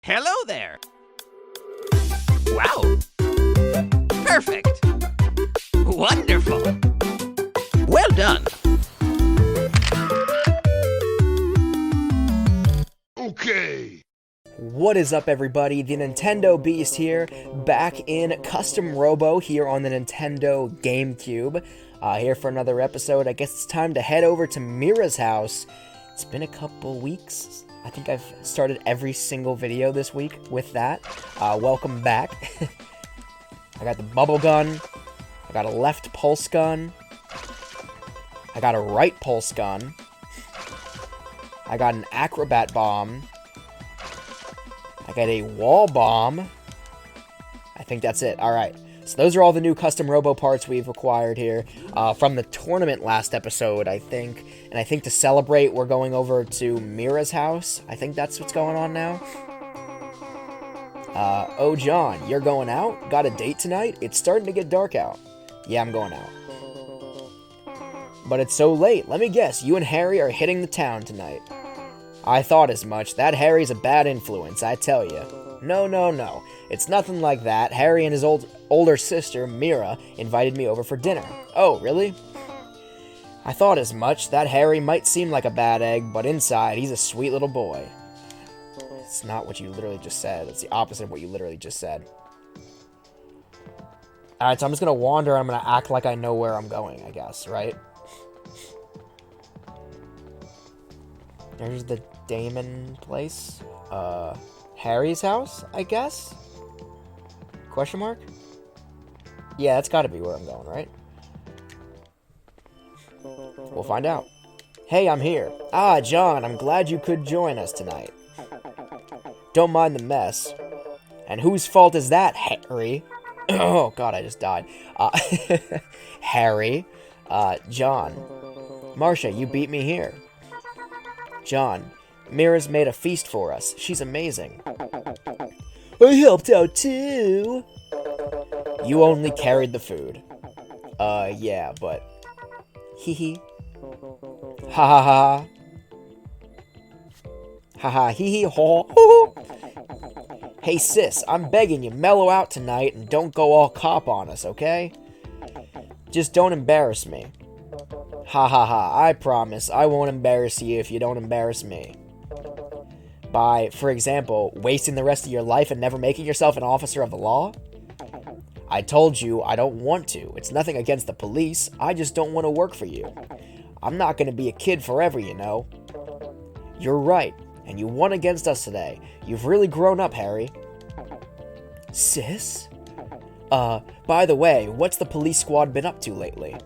Hello there! Wow! Perfect! Wonderful! Well done! Okay! What is up, everybody? The Nintendo Beast here, back in Custom Robo here on the Nintendo GameCube. Here for another episode. I guess it's time to head over to Mira's house. It's been a couple weeks. I think I've started every single video this week with that. Welcome back. I got the bubble gun. I got a left pulse gun. I got a right pulse gun. I got an acrobat bomb. I got a wall bomb. I think that's it. Alright. So those are all the new Custom Robo parts we've acquired here from the tournament last episode, I think. And I think to celebrate, we're going over to Mira's house. I think that's what's going on now. Oh, John, you're going out? Got a date tonight? It's starting to get dark out. Yeah, I'm going out. But it's so late. Let me guess, you and Harry are hitting the town tonight. I thought as much. That Harry's a bad influence, I tell you. No. It's nothing like that. Harry and his older sister, Mira, invited me over for dinner. Oh, really? I thought as much. That Harry might seem like a bad egg, but inside, he's a sweet little boy. It's not what you literally just said. It's the opposite of what you literally just said. Alright, so I'm just gonna wander. I'm gonna act like I know where I'm going, I guess, right? There's the Damon place. Harry's house, I guess? Question mark? Yeah, that's gotta be where I'm going, right? We'll find out. Hey, I'm here. Ah, John, I'm glad you could join us tonight. Don't mind the mess. And whose fault is that, Harry? Oh, God, I just died. Harry. John. Marcia, you beat me here. John. Mira's made a feast for us. She's amazing. I helped out too. You only carried the food. Yeah, but... Hee hee. Ha ha ha. Ha ha hee hee ho ho. Hey sis, I'm begging you, mellow out tonight and don't go all cop on us, okay? Just don't embarrass me. Ha ha ha, I promise I won't embarrass you if you don't embarrass me. By, for example, wasting the rest of your life and never making yourself an officer of the law? I told you I don't want to. It's nothing against the police. I just don't want to work for you. I'm not going to be a kid forever, you know. You're right, and you won against us today. You've really grown up, Harry. Sis? By the way, what's the police squad been up to lately?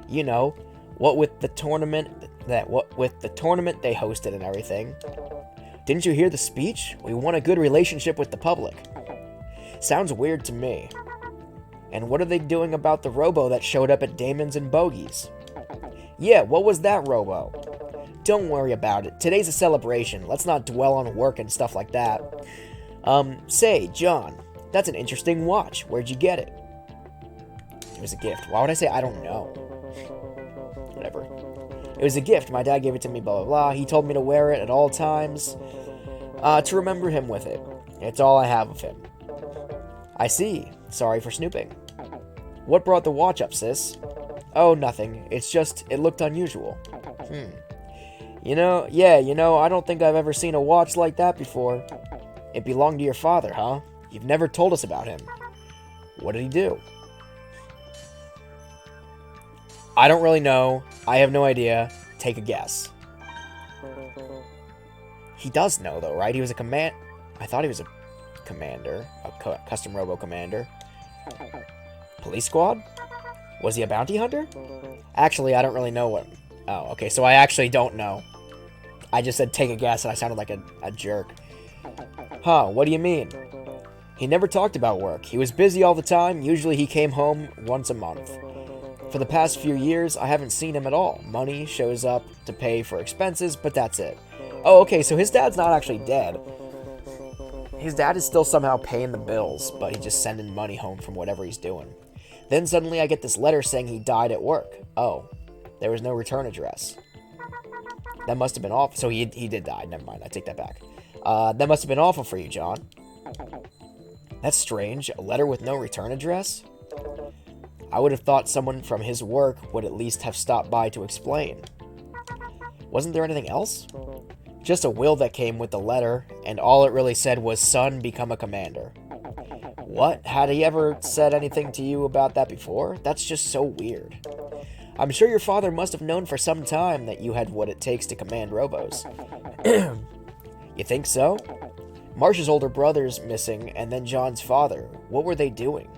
You know, what with the tournament they hosted and everything. Didn't you hear the speech? We want a good relationship with the public. Sounds weird to me. And what are they doing about the Robo that showed up at Damon's and Bogey's? Yeah, what was that Robo? Don't worry about it. Today's a celebration. Let's not dwell on work and stuff like that. Say, John, that's an interesting watch. Where'd you get it? It was a gift. Why would I say I don't know? Whatever. It was a gift. My dad gave it to me, blah, blah, blah. He told me to wear it at all times. To remember him with it. It's all I have of him. I see. Sorry for snooping. What brought the watch up, sis? Oh, nothing. It's just, it looked unusual. You know, I don't think I've ever seen a watch like that before. It belonged to your father, huh? You've never told us about him. What did he do? I don't really know. I have no idea. Take a guess. He does know, though, right? He was a I thought he was a commander. A Custom Robo commander. Police squad? Was he a bounty hunter? Actually, I don't really know what... Oh, okay, so I actually don't know. I just said take a guess, and I sounded like a jerk. Huh, what do you mean? He never talked about work. He was busy all the time. Usually he came home once a month. For the past few years, I haven't seen him at all. Money shows up to pay for expenses, but that's it. Oh, okay, so his dad's not actually dead. His dad is still somehow paying the bills, but he's just sending money home from whatever he's doing. Then suddenly I get this letter saying he died at work. Oh, there was no return address. That must have been off. So he did die. Never mind. I take that back. That must have been awful for you, John. That's strange. A letter with no return address? I would have thought someone from his work would at least have stopped by to explain. Wasn't there anything else? Just a will that came with the letter, and all it really said was, son, become a commander. What? Had he ever said anything to you about that before? That's just so weird. I'm sure your father must have known for some time that you had what it takes to command robos. You think so? Marsh's older brother's missing, and then John's father. What were they doing?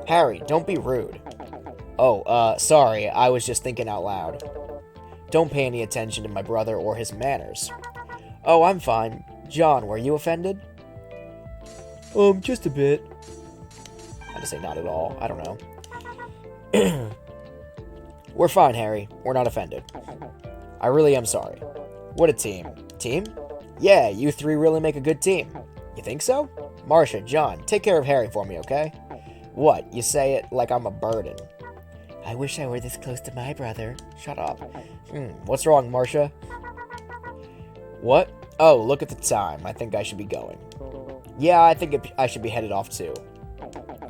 Harry, don't be rude. Oh, sorry, I was just thinking out loud. Don't pay any attention to my brother or his manners. Oh, I'm fine. John, were you offended? Just a bit. I'd say not at all. I don't know. We're fine, Harry. We're not offended. I really am sorry. What a team. Team? Yeah, you three really make a good team. You think so? Marcia, John, take care of Harry for me, okay? What? You say it like I'm a burden. I wish I were this close to my brother. Shut up. What's wrong, Marcia? What? Oh, look at the time. I think I should be going. Yeah, I think I should be headed off too.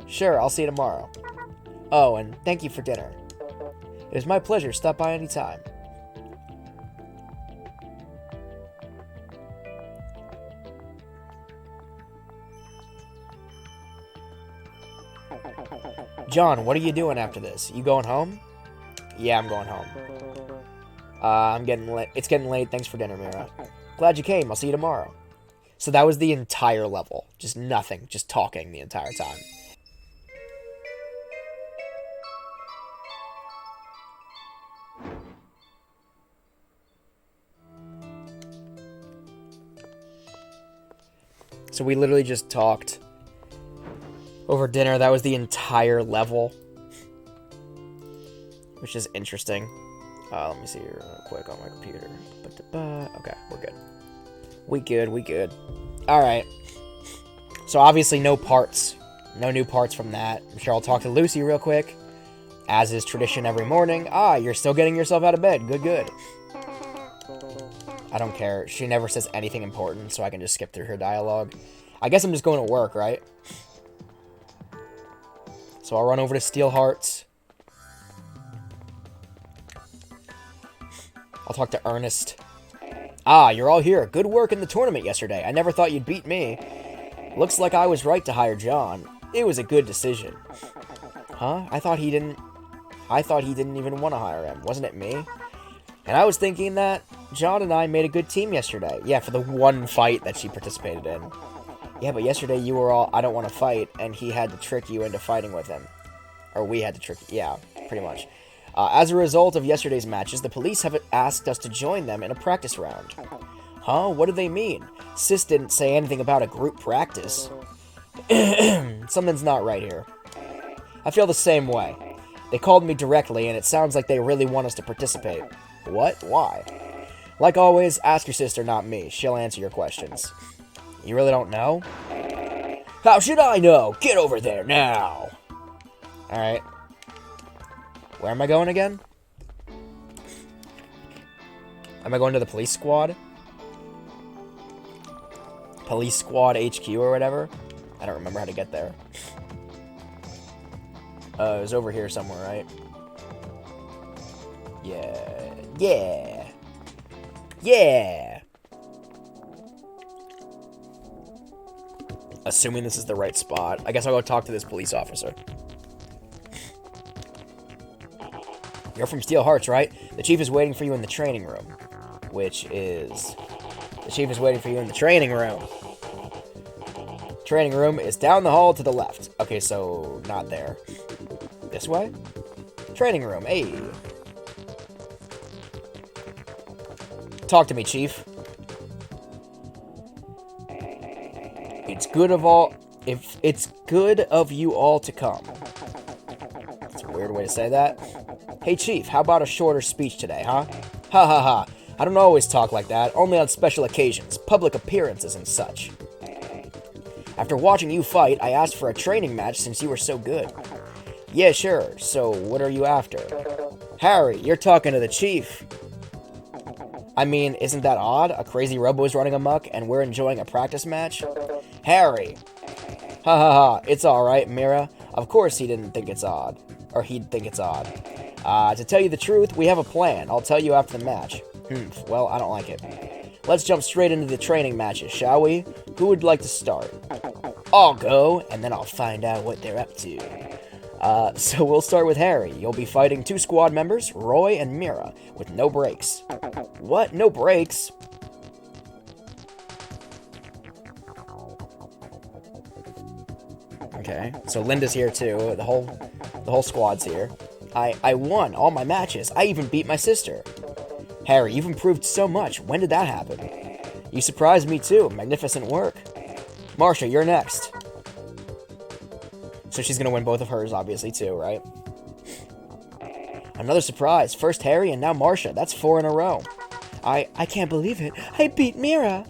Sure, I'll see you tomorrow. Oh, and thank you for dinner. It was my pleasure. Stop by any time. John, what are you doing after this? You going home? Yeah, I'm going home. I'm getting late. It's getting late. Thanks for dinner, Mira. Glad you came. I'll see you tomorrow. So that was the entire level. Just nothing. Just talking the entire time. So we literally just talked over dinner. That was the entire level, which is interesting. Let me see here real quick on my computer. Okay, we're good. We good. Alright. So obviously no parts. No new parts from that. I'm sure I'll talk to Lucy real quick. As is tradition every morning. Ah, you're still getting yourself out of bed. Good. I don't care. She never says anything important, so I can just skip through her dialogue. I guess I'm just going to work, right? So I'll run over to Steel Hearts. I'll talk to Ernest. Ah, you're all here. Good work in the tournament yesterday. I never thought you'd beat me. Looks like I was right to hire John. It was a good decision. Huh? I thought he didn't even want to hire him. Wasn't it me? And I was thinking that John and I made a good team yesterday. Yeah, for the one fight that she participated in. Yeah, but yesterday you were all, I don't want to fight, and he had to trick you into fighting with him. Or we had to trick, yeah, pretty much. As a result of yesterday's matches, the police have asked us to join them in a practice round. Huh? What do they mean? Sis didn't say anything about a group practice. Something's not right here. I feel the same way. They called me directly, and it sounds like they really want us to participate. What? Why? Like always, ask your sister, not me. She'll answer your questions. You really don't know? How should I know? Get over there now! Alright. Where am I going again? Am I going to the police squad? Police squad HQ or whatever? I don't remember how to get there. It was over here somewhere, right? Yeah! Assuming this is the right spot. I guess I'll go talk to this police officer. You're from Steel Hearts, right? The chief is waiting for you in the training room. The chief is waiting for you in the training room. Training room is down the hall to the left. Okay, so not there. This way? Training room, hey. Talk to me, chief. It's good of you all to come. That's a weird way to say that. Hey, chief, how about a shorter speech today, huh? Ha ha ha. I don't always talk like that, only on special occasions, public appearances and such. After watching you fight, I asked for a training match since you were so good. Yeah, sure. So, what are you after? Harry, you're talking to the chief. I mean, isn't that odd? A crazy Robo is running amok, and we're enjoying a practice match? Harry! Ha ha ha, it's alright, Mira. Of course he didn't think it's odd. Or he'd think it's odd. To tell you the truth, we have a plan. I'll tell you after the match. Well, I don't like it. Let's jump straight into the training matches, shall we? Who would like to start? I'll go, and then I'll find out what they're up to. So we'll start with Harry. You'll be fighting 2 squad members, Roy and Mira, with no breaks. What? No breaks? Okay, so Linda's here too. The whole squad's here. I won all my matches. I even beat my sister. Harry, you've improved so much. When did that happen? You surprised me too. Magnificent work. Marsha, you're next. So she's gonna win both of hers, obviously, too, right? Another surprise. First Harry and now Marsha. That's 4 in a row. I can't believe it. I beat Mira.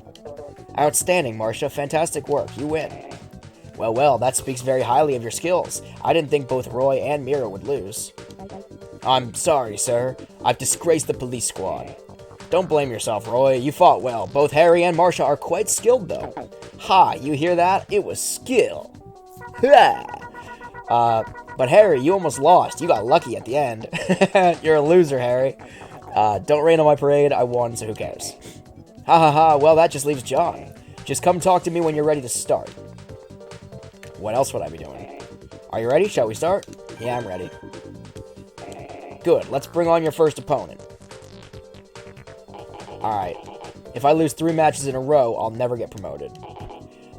Outstanding, Marsha. Fantastic work. You win. Well, that speaks very highly of your skills. I didn't think both Roy and Mira would lose. I'm sorry, sir. I've disgraced the police squad. Don't blame yourself, Roy. You fought well. Both Harry and Marsha are quite skilled, though. Ha, you hear that? It was skill. But Harry, you almost lost. You got lucky at the end. You're a loser, Harry. Don't rain on my parade. I won, so who cares? Ha ha ha. Well, that just leaves John. Just come talk to me when you're ready to start. What else would I be doing? Are you ready? Shall we start? Yeah, I'm ready. Good. Let's bring on your first opponent. Alright. If I lose 3 matches in a row, I'll never get promoted.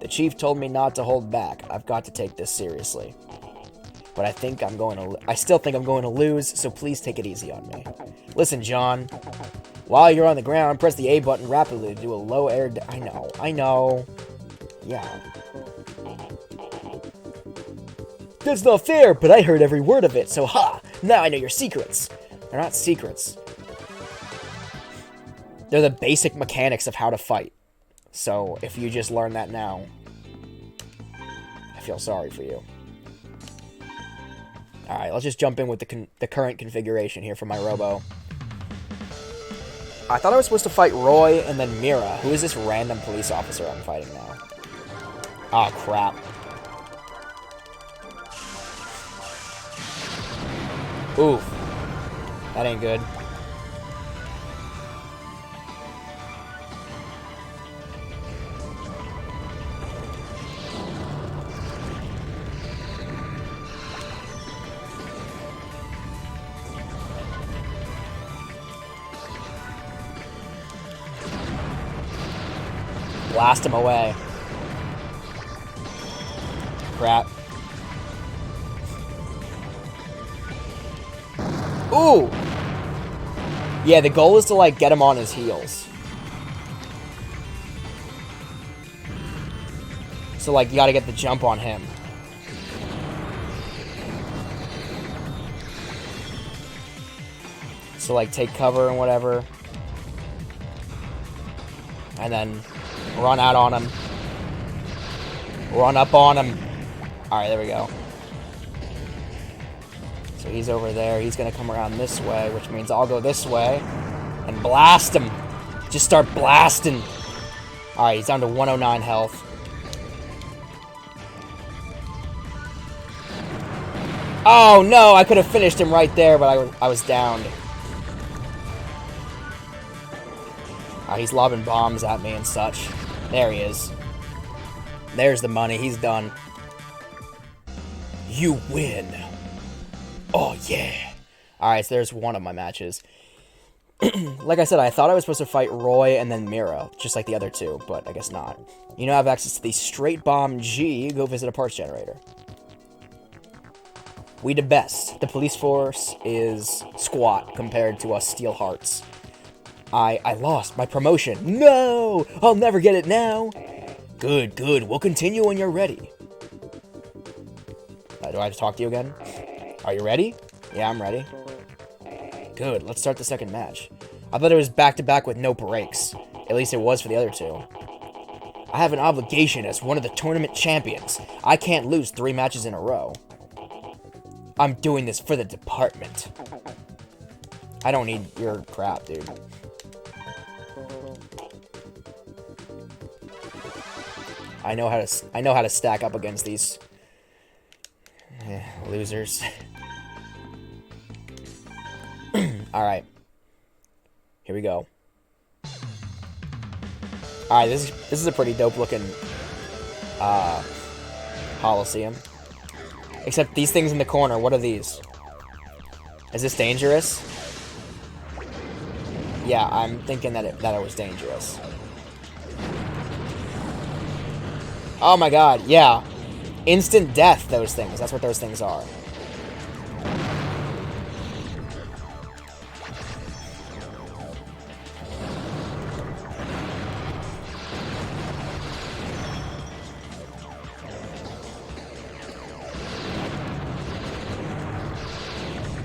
The chief told me not to hold back. I've got to take this seriously. But I still think I'm going to lose, so please take it easy on me. Listen, John. While you're on the ground, press the A button rapidly to do a low air... I know. Yeah. That's not fair, but I heard every word of it, so ha! Now I know your secrets. They're not secrets. They're the basic mechanics of how to fight. So, if you just learn that now, I feel sorry for you. Alright, let's just jump in with the current configuration here for my Robo. I thought I was supposed to fight Roy and then Mira. Who is this random police officer I'm fighting now? Oh, crap. Oof. That ain't good. Blast him away. Crap. Ooh! Yeah, the goal is to, like, get him on his heels. So, like, you gotta get the jump on him. So, like, take cover and whatever. And then run out on him. Run up on him. Alright, there we go. So he's over there. He's going to come around this way, which means I'll go this way and blast him. Just start blasting. Alright, he's down to 109 health. Oh, no! I could have finished him right there, but I was downed. He's lobbing bombs at me and such. There he is. There's the money. He's done. You win. Oh, yeah. Alright, so there's one of my matches. Like I said, I thought I was supposed to fight Roy and then Mira, just like the other two, but I guess not. You now have access to the Straight Bomb G. Go visit a parts generator. We the best. The police force is squat compared to us Steel Hearts. I lost my promotion. No! I'll never get it now. Good, good. We'll continue when you're ready. Do I have to talk to you again? Are you ready? Yeah, I'm ready. Good, let's start the second match. I thought it was back-to-back with no breaks. At least it was for the other two. I have an obligation as one of the tournament champions. I can't lose 3 matches in a row. I'm doing this for the department. I don't need your crap, dude. I know how to stack up against these losers. All right. Here we go. All right, this is a pretty dope looking Coliseum. Except these things in the corner, what are these? Is this dangerous? Yeah, I'm thinking that it was dangerous. Oh my god, yeah. Instant death, those things. That's what those things are.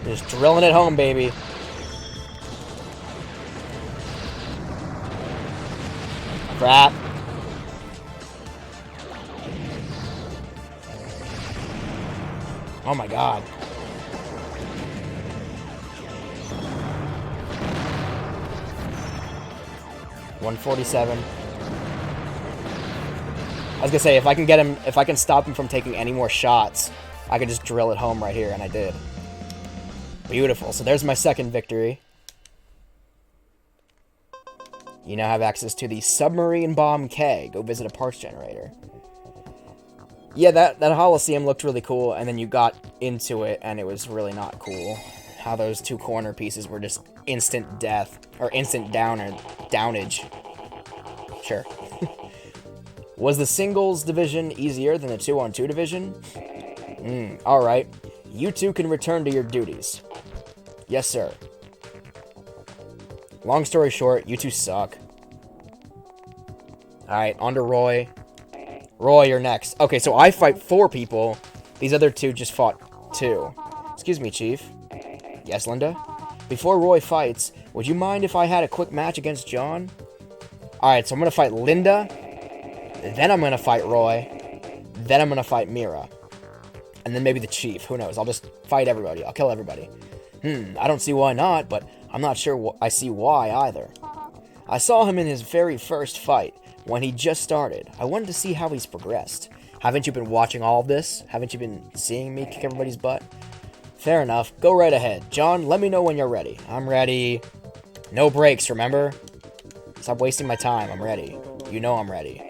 Just drilling it home, baby. Crap. Oh my god. $147. I was gonna say, if I can get him, if I can stop him from taking any more shots, I could just drill it home right here, and I did. Beautiful. So there's my second victory. You now have access to the Submarine Bomb K. Go visit a parts generator. Yeah, that Coliseum looked really cool, and then you got into it, and it was really not cool. How those two corner pieces were just instant death, or instant downage. Sure. Was the singles division easier than the 2-on-2 division? Alright. You two can return to your duties. Yes, sir. Long story short, you two suck. Alright, on to Roy. Roy, you're next. Okay, so I fight 4 people. These other 2 just fought 2. Excuse me, Chief. Yes, Linda? Before Roy fights, would you mind if I had a quick match against John? Alright, so I'm gonna fight Linda. Then I'm gonna fight Roy. Then I'm gonna fight Mira. And then maybe the Chief. Who knows? I'll just fight everybody. I'll kill everybody. I don't see why not, but I'm not sure I see why either. I saw him in his very first fight, when he just started. I wanted to see how he's progressed. Haven't you been watching all of this? Haven't you been seeing me kick everybody's butt? Fair enough. Go right ahead. John, let me know when you're ready. I'm ready. No breaks, remember? Stop wasting my time. I'm ready. You know I'm ready.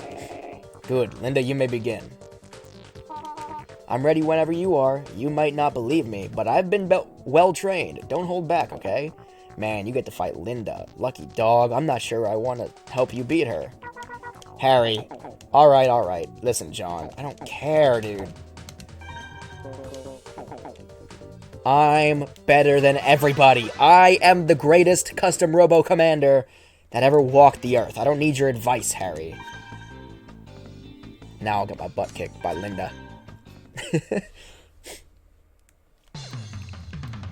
Good. Linda, you may begin. I'm ready whenever you are. You might not believe me, but I've been well trained. Don't hold back, okay? Man, you get to fight Linda. Lucky dog. I'm not sure I want to help you beat her. Harry. Alright. Listen, John. I don't care, dude. I'm better than everybody. I am the greatest Custom Robo commander that ever walked the earth. I don't need your advice, Harry. Now I'll get my butt kicked by Linda.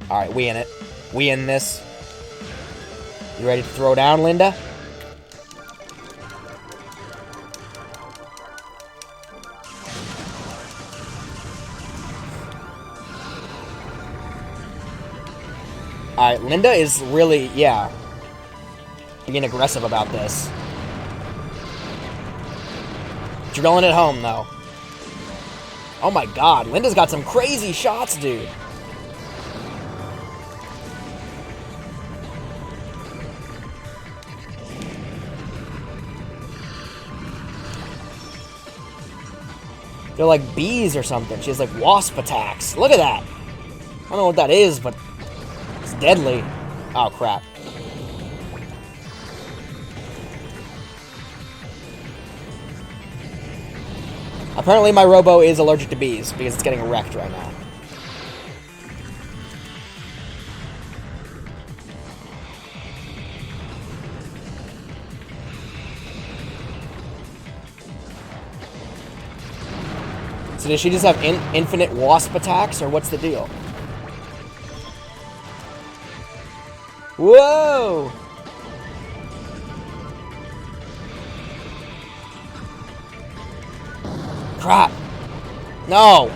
Alright, we in it. We in this. You ready to throw down, Linda? Alright, Linda is really, yeah, being aggressive about this. Drilling it home, though. Oh my god, Linda's got some crazy shots, dude. They're like bees or something. She has like wasp attacks. Look at that. I don't know what that is, but it's deadly. Oh, crap. Apparently my Robo is allergic to bees because it's getting wrecked right now. So does she just have infinite wasp attacks, or what's the deal? Whoa! Crap! No!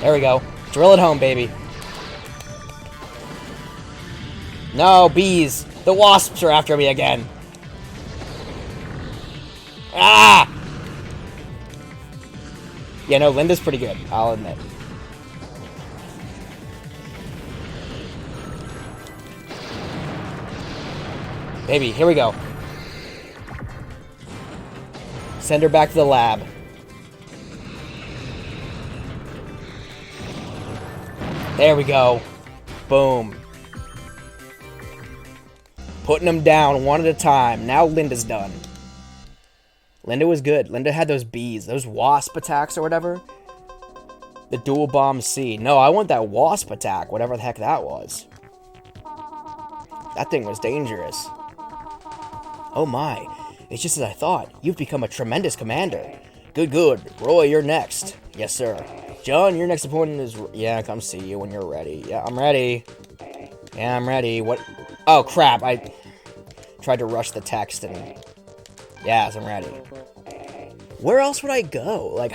There we go. Drill it home, baby. No, bees. The wasps are after me again. Ah! Yeah, no, Linda's pretty good, I'll admit. Baby, here we go. Send her back to the lab. There we go. Boom. Putting them down one at a time. Now Linda's done. Linda was good. Linda had those bees, those wasp attacks or whatever. The dual bomb C. No, I want that wasp attack, whatever the heck that was. That thing was dangerous. Oh my, it's just as I thought. You've become a tremendous commander. Good, good. Roy, you're next. Yes, sir. John, your next opponent is... Yeah, come see you when you're ready. Yeah, I'm ready. Yeah, I'm ready. What? Oh, crap. I tried to rush the text and... Yes, I'm ready. Where else would I go? Like,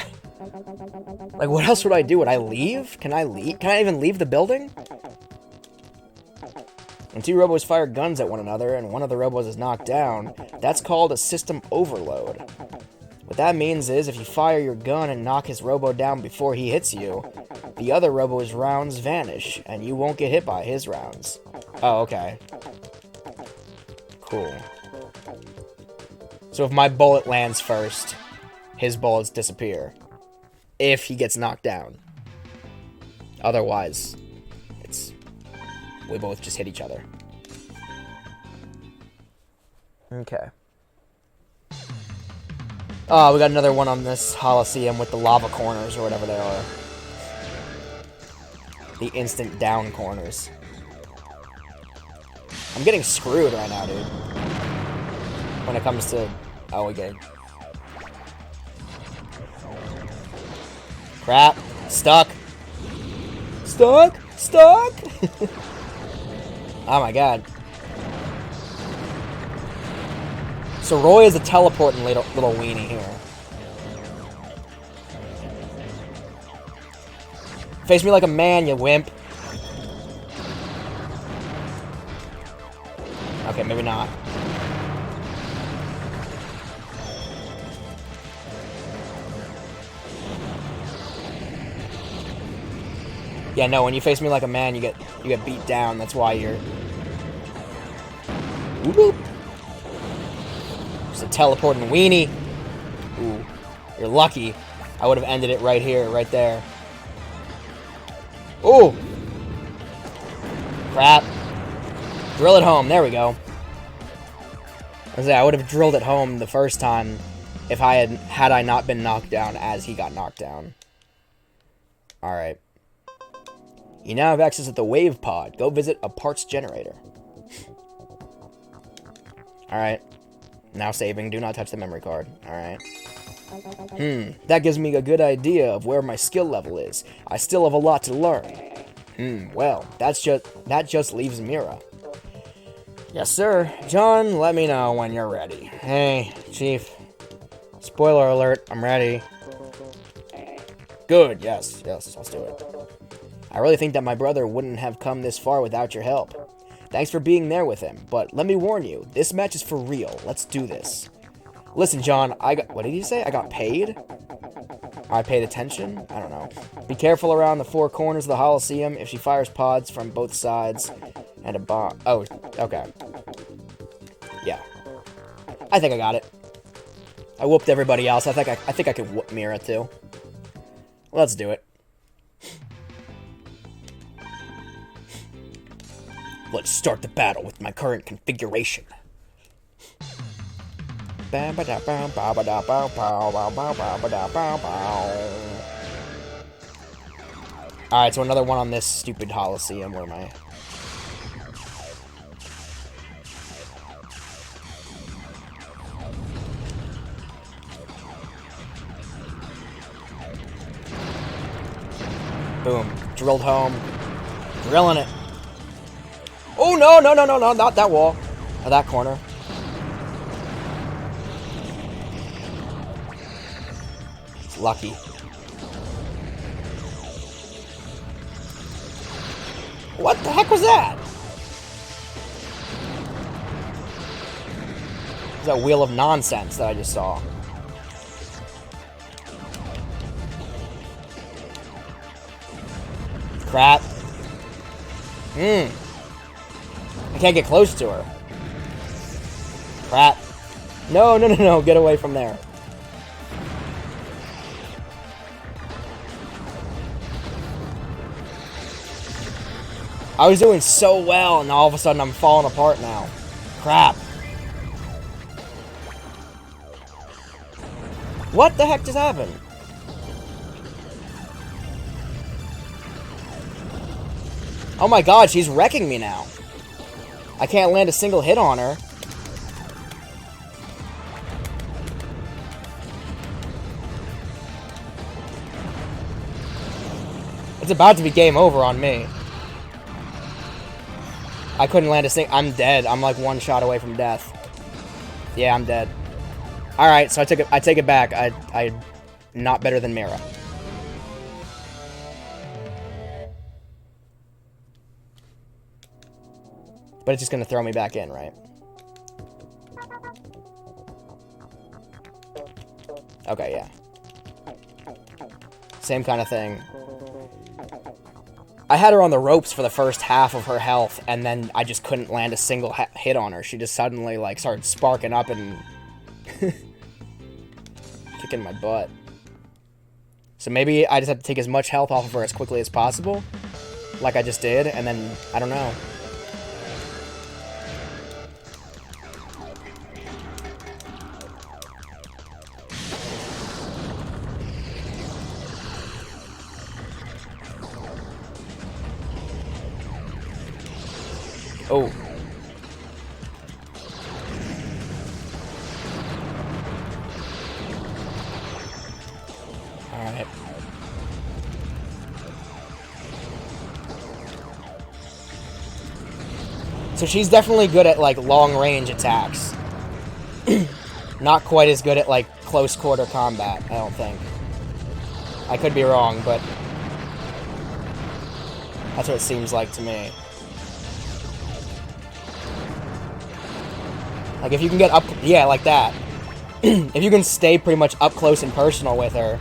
what else would I do? Would I leave? Can I leave? Can I even leave the building? When two robos fire guns at one another and one of the robos is knocked down, that's called a system overload. What that means is if you fire your gun and knock his robo down before he hits you, the other robo's rounds vanish, and you won't get hit by his rounds. Oh, okay. Cool. So if my bullet lands first, his bullets disappear. If he gets knocked down. Otherwise, we both just hit each other. Okay. Oh, we got another one on this Coliseum with the lava corners or whatever they are. The instant down corners. I'm getting screwed right now, dude. When it comes to... Oh, okay. Crap. Stuck. Stuck? Stuck? Oh my god. So Roy is a teleporting little weenie here. Face me like a man, you wimp. Okay, maybe not. Yeah, no, when you face me like a man, you get beat down. That's why you're... Whoop. Just a teleporting weenie. Ooh, you're lucky. I would have ended it right here, right there. Ooh! Crap. Drill it home. There we go. I would have drilled it home the first time if had I not been knocked down as he got knocked down. Alright. You now have access to the wave pod. Go visit a parts generator. Alright. Now saving. Do not touch the memory card. Alright. That gives me a good idea of where my skill level is. I still have a lot to learn. Well, that just leaves Mira. Yes, sir. John, let me know when you're ready. Hey, Chief. Spoiler alert, I'm ready. Good, yes, let's do it. I really think that my brother wouldn't have come this far without your help. Thanks for being there with him, but let me warn you, this match is for real. Let's do this. Listen, John, what did he say? I got paid? I paid attention? I don't know. Be careful around the four corners of the Coliseum if she fires pods from both sides and a bomb. Oh, okay. Yeah. I think I got it. I whooped everybody else. I think I could whoop Mira too. Let's do it. Let's start the battle with my current configuration. Alright, so another one on this stupid Coliseum. Where am I? Boom. Drilled home. Drilling it. Oh, no, not that wall. Or that corner. It's lucky. What the heck was that? It's that wheel of nonsense that I just saw. Crap. I can't get close to her. Crap. No, no, no, no. Get away from there. I was doing so well, and all of a sudden I'm falling apart now. Crap. What the heck just happened? Oh my god, she's wrecking me now. I can't land a single hit on her. It's about to be game over on me. I couldn't land a single... I'm dead. I'm like one shot away from death. Yeah, I'm dead. Alright, so I take it back. I'm not better than Mira. But it's just gonna throw me back in, right? Okay, yeah. Same kind of thing. I had her on the ropes for the first half of her health, and then I just couldn't land a single hit on her. She just suddenly, like, started sparking up and... kicking my butt. So maybe I just have to take as much health off of her as quickly as possible, like I just did, and then, I don't know. Oh. Alright. So she's definitely good at, like, long-range attacks. Not quite as good at, like, close-quarter combat, I don't think. I could be wrong, but... that's what it seems like to me. Like, if you can get up... yeah, like that. If you can stay pretty much up close and personal with her...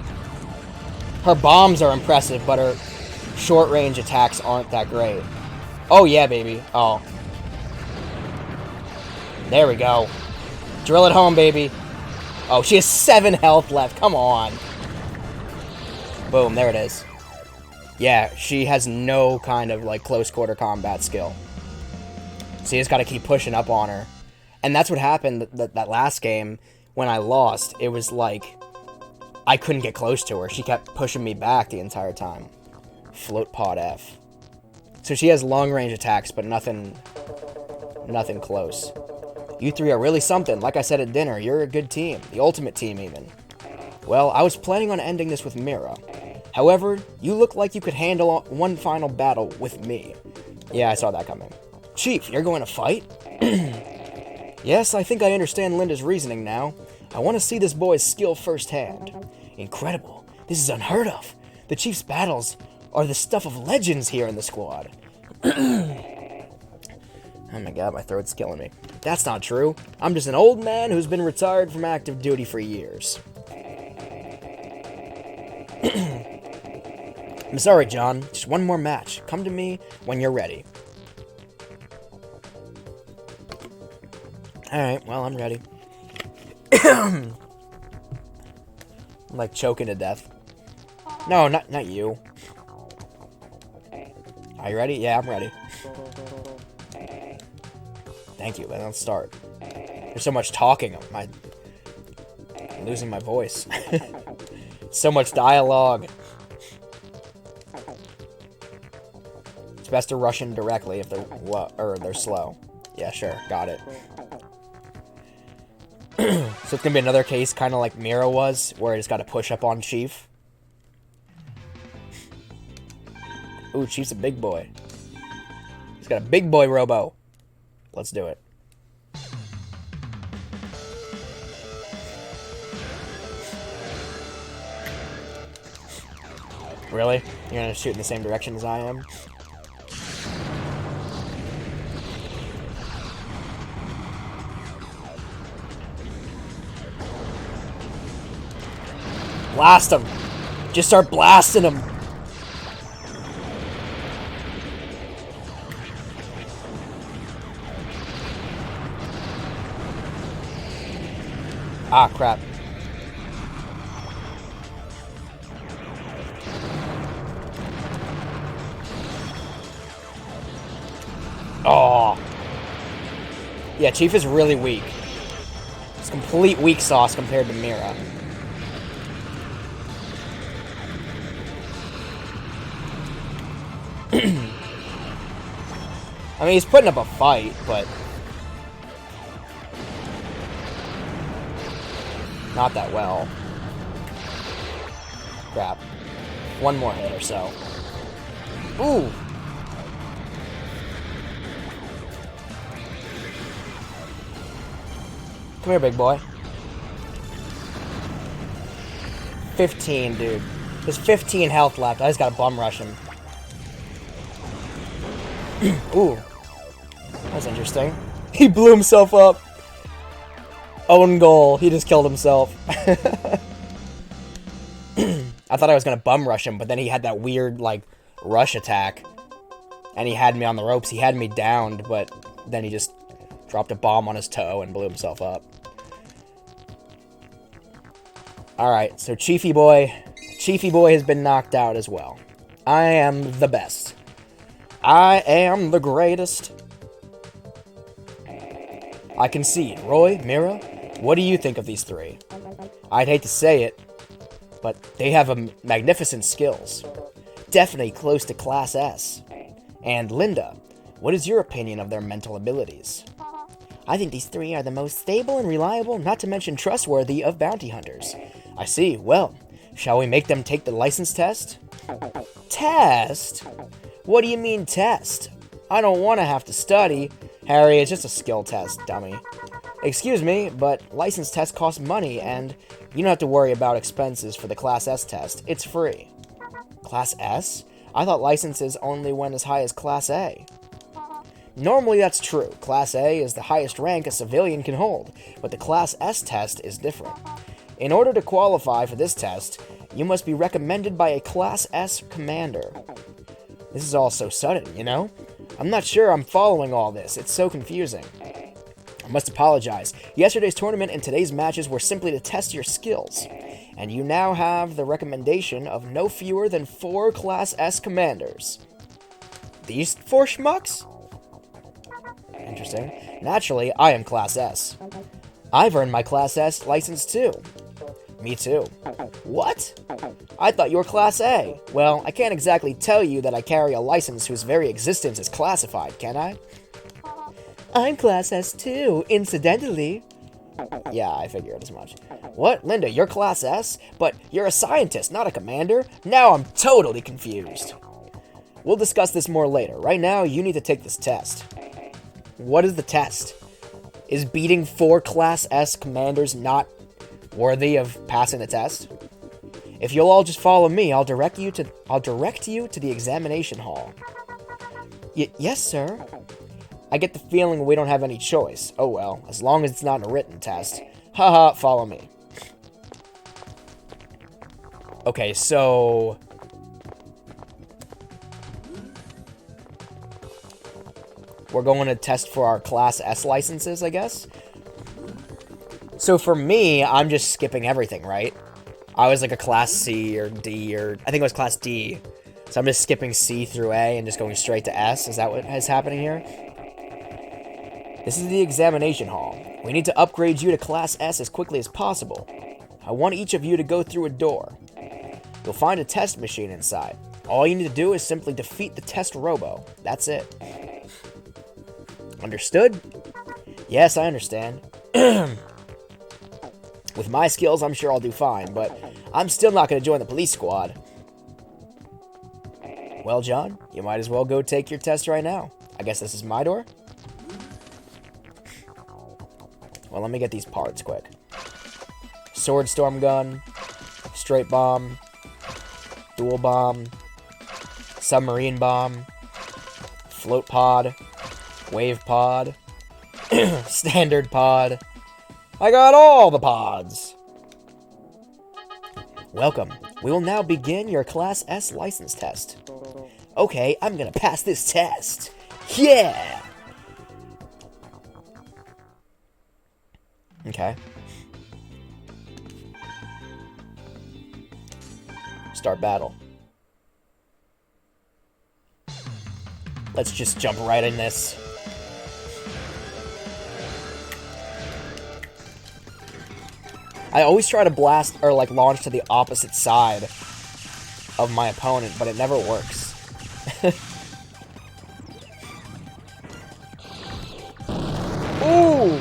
her bombs are impressive, but her short-range attacks aren't that great. Oh, yeah, baby. Oh. There we go. Drill it home, baby. Oh, she has 7 health left. Come on. Boom, there it is. Yeah, she has no kind of, like, close-quarter combat skill. So you just gotta keep pushing up on her. And that's what happened that last game when I lost. It was like... I couldn't get close to her. She kept pushing me back the entire time. Float pod F. So she has long-range attacks, but nothing close. You three are really something. Like I said at dinner, you're a good team. The ultimate team, even. Well, I was planning on ending this with Mira. However, you look like you could handle one final battle with me. Yeah, I saw that coming. Chief, you're going to fight? Yes, I think I understand Linda's reasoning now. I want to see this boy's skill firsthand. Incredible. This is unheard of. The Chief's battles are the stuff of legends here in the squad. Oh my god, my throat's killing me. That's not true. I'm just an old man who's been retired from active duty for years. I'm sorry, John. Just one more match. Come to me when you're ready. Alright, well, I'm ready. I'm like choking to death. No, not you. Are you ready? Yeah, I'm ready. Thank you, let's start. There's so much talking. I'm losing my voice. So much dialogue. It's best to rush in directly if they're slow. Yeah, sure, got it. So it's gonna be another case, kind of like Mira was, where I just gotta push up on Chief. Ooh, Chief's a big boy. He's got a big boy robo. Let's do it. Really? You're gonna shoot in the same direction as I am? Blast him. Just start blasting him. Ah, crap. Oh. Yeah, Chief is really weak. It's complete weak sauce compared to Mira. I mean, he's putting up a fight, but not that well. Crap. One more hit or so. Ooh! Come here, big boy. 15, dude. There's 15 health left. I just gotta bum rush him. Ooh. That's interesting. He blew himself up. Own goal. He just killed himself. I thought I was gonna bum rush him, but then he had that weird, like, rush attack. And he had me on the ropes. He had me downed, but then he just dropped a bomb on his toe and blew himself up. Alright, so Chiefy Boy has been knocked out as well. I am the best. I am the greatest. I concede. Roy, Mira, what do you think of these three? I'd hate to say it, but they have magnificent skills. Definitely close to Class S. And Linda, what is your opinion of their mental abilities? I think these three are the most stable and reliable, not to mention trustworthy, of bounty hunters. I see. Well, shall we make them take the license test? Test? What do you mean test? I don't want to have to study. Harry, it's just a skill test, dummy. Excuse me, but license tests cost money, and you don't have to worry about expenses for the Class S test. It's free. Class S? I thought licenses only went as high as Class A. Normally that's true. Class A is the highest rank a civilian can hold, but the Class S test is different. In order to qualify for this test, you must be recommended by a Class S commander. This is all so sudden, you know? I'm not sure I'm following all this. It's so confusing. I must apologize. Yesterday's tournament and today's matches were simply to test your skills. And you now have the recommendation of no fewer than 4 Class S commanders. These 4 schmucks? Interesting. Naturally, I am Class S. I've earned my Class S license too. Me too. What? I thought you were Class A. Well, I can't exactly tell you that I carry a license whose very existence is classified, can I? I'm Class S too, incidentally. Yeah, I figured as much. What? Linda, you're Class S? But you're a scientist, not a commander? Now I'm totally confused. We'll discuss this more later. Right now, you need to take this test. What is the test? Is beating 4 Class S commanders not worthy of passing the test? If you'll all just follow me, I'll direct you to the examination hall. Yes, sir. I get the feeling we don't have any choice. Oh well, as long as it's not a written test. Haha, follow me. Okay, so we're going to test for our Class S licenses, I guess. So for me, I'm just skipping everything, right? I was like a Class C or D, or I think it was Class D. So I'm just skipping C through A and just going straight to S. Is that what is happening here? This is the examination hall. We need to upgrade you to Class S as quickly as possible. I want each of you to go through a door. You'll find a test machine inside. All you need to do is simply defeat the test robo. That's it. Understood? Yes, I understand. With my skills, I'm sure I'll do fine, but I'm still not going to join the police squad. Well, John, you might as well go take your test right now. I guess this is my door? Well, let me get these parts quick. Sword storm gun, straight bomb, dual bomb, submarine bomb, float pod, wave pod, standard pod. I got all the pods. Welcome. We will now begin your Class S license test. Okay, I'm gonna pass this test. Yeah! Okay. Start battle. Let's just jump right in this. I always try to blast or like launch to the opposite side of my opponent, but it never works. Ooh!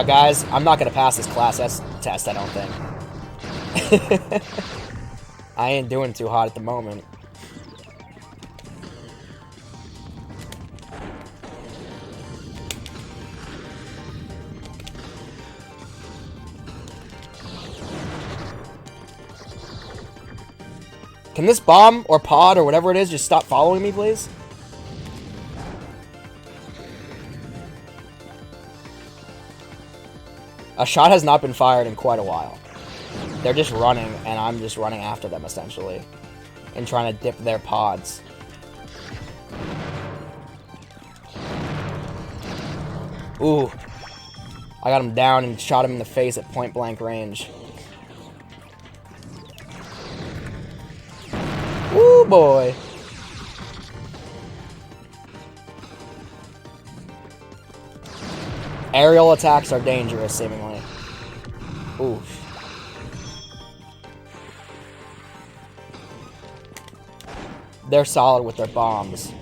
Guys, I'm not gonna pass this Class S test, I don't think. I ain't doing too hot at the moment. Can this bomb or pod or whatever it is just stop following me, please? A shot has not been fired in quite a while. They're just running, and I'm just running after them, essentially. And trying to dip their pods. Ooh. I got him down and shot him in the face at point-blank range. Ooh, boy. Aerial attacks are dangerous, seemingly. Oof. They're solid with their bombs.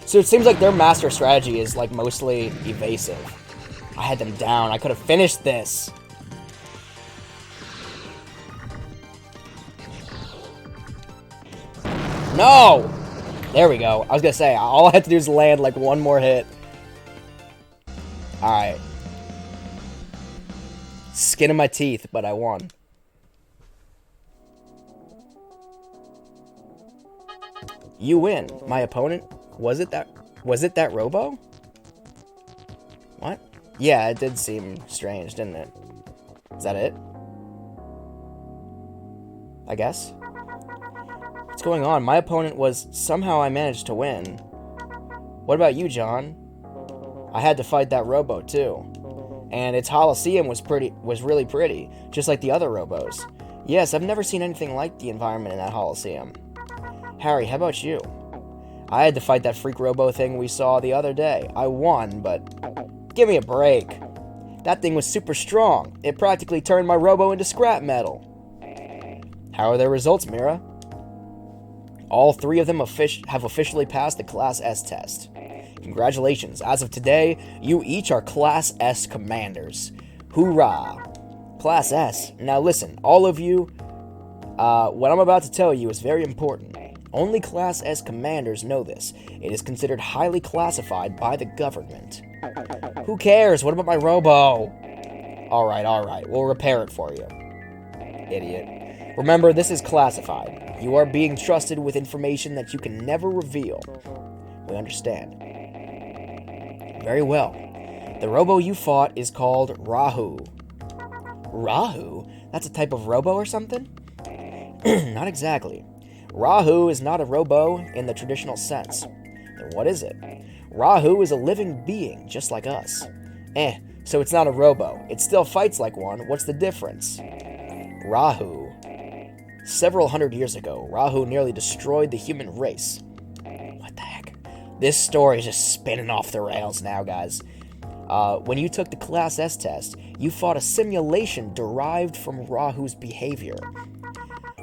So it seems like their master strategy is, like, mostly evasive. I had them down. I could have finished this. No! There we go. I was gonna say, all I had to do is land, like, one more hit. Alright. Skin of my teeth, but I won. You win. My opponent? Was it that Robo? What? Yeah, it did seem strange, didn't it? Is that it? I guess? What's going on? My opponent was... Somehow I managed to win. What about you, John? I had to fight that Robo, too. And its Coliseum was really pretty, just like the other Robos. Yes, I've never seen anything like the environment in that Coliseum. Harry, how about you? I had to fight that freak Robo thing we saw the other day. I won, but... Give me a break. That thing was super strong. It practically turned my Robo into scrap metal. How are their results, Mira? All three of them have officially passed the Class S test. Congratulations. As of today, you each are Class S commanders. Hoorah! Class S. Now listen, all of you, what I'm about to tell you is very important. Only Class S commanders know this. It is considered highly classified by the government. Who cares? What about my Robo? Alright. We'll repair it for you. Idiot. Remember, this is classified. You are being trusted with information that you can never reveal. We understand. Very well. The Robo you fought is called Rahu. Rahu? That's a type of Robo or something? Not exactly. Rahu is not a Robo in the traditional sense. Then what is it? Rahu is a living being, just like us. So it's not a Robo. It still fights like one. What's the difference? Rahu. Several hundred years ago, Rahu nearly destroyed the human race. What the heck? This story is just spinning off the rails now, guys. When you took the Class S test, you fought a simulation derived from Rahu's behavior.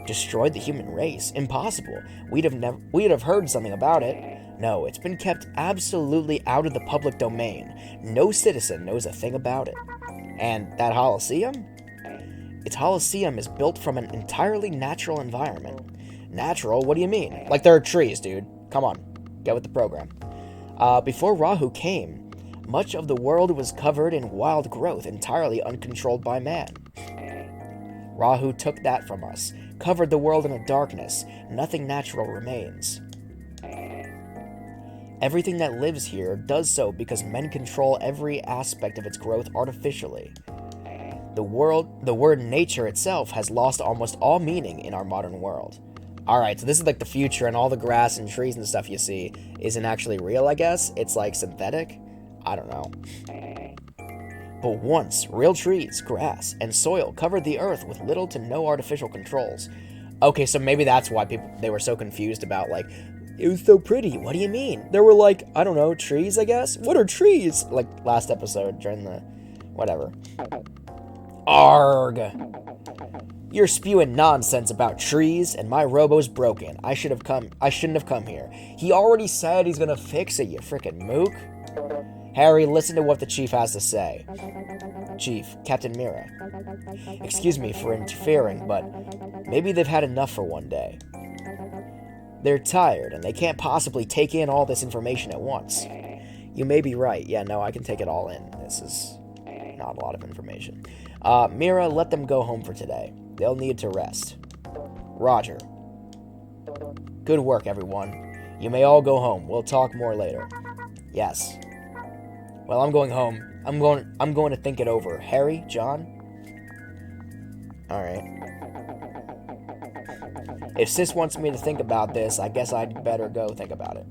Destroyed the human race? Impossible. We'd have heard something about it. No, it's been kept absolutely out of the public domain. No citizen knows a thing about it. And that Coliseum? Its Coliseum is built from an entirely natural environment. Natural? What do you mean? Like there are trees, dude. Come on. Get with the program. Before Rahu came, much of the world was covered in wild growth, entirely uncontrolled by man. Rahu took that from us, covered the world in a darkness. Nothing natural remains. Everything that lives here does so because men control every aspect of its growth artificially. The word nature itself has lost almost all meaning in our modern world. Alright, so this is like the future, and all the grass and trees and stuff you see isn't actually real, I guess? It's like synthetic? I don't know. But once, real trees, grass, and soil covered the earth with little to no artificial controls. Okay, so maybe that's why they were so confused about, like, it was so pretty, what do you mean? There were, like, I don't know, trees, I guess? What are trees? Like, last episode, during the... whatever. Arg! You're spewing nonsense about trees, and my robo's broken. I shouldn't have come here. He already said he's gonna fix it, you frickin' mook. Harry, listen to what the chief has to say. Chief, Captain Mira. Excuse me for interfering, but maybe they've had enough for one day. They're tired, and they can't possibly take in all this information at once. You may be right. Yeah, no, I can take it all in. This is not a lot of information. Mira, let them go home for today. They'll need to rest. Roger. Good work, everyone. You may all go home. We'll talk more later. Yes. Well, I'm going home. I'm going to think it over. Harry, John? Alright. If Sis wants me to think about this, I guess I'd better go think about it.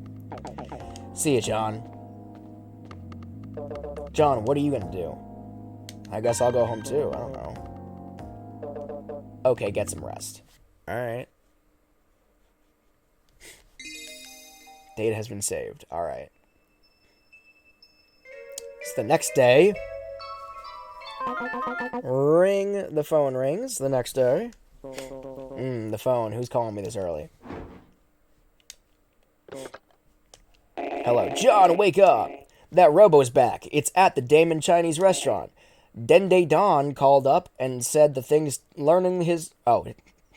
See ya, John. John, what are you gonna do? I guess I'll go home too. I don't know. Okay, get some rest. Alright. Data has been saved. Alright. It's the next day. Ring. The phone rings the next day. The phone. Who's calling me this early? Hello. John, wake up! That robo's back. It's at the Damon Chinese restaurant. Dende Don called up and said the thing's learning his... Oh,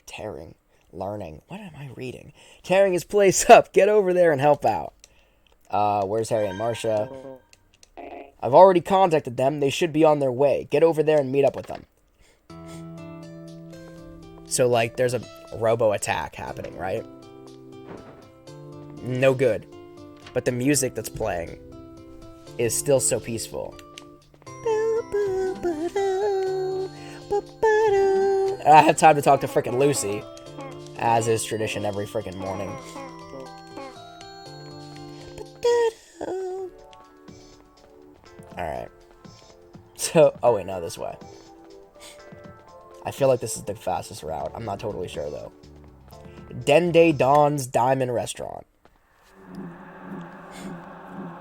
tearing. Learning. What am I reading? Tearing his place up. Get over there and help out. Where's Harry and Marcia? I've already contacted them. They should be on their way. Get over there and meet up with them. So, like, there's a robo attack happening, right? No good. But the music that's playing is still so peaceful. I have time to talk to frickin' Lucy, as is tradition every frickin' morning. Alright. So, oh wait, no, this way. I feel like this is the fastest route. I'm not totally sure, though. Dende Don's Diamond Restaurant.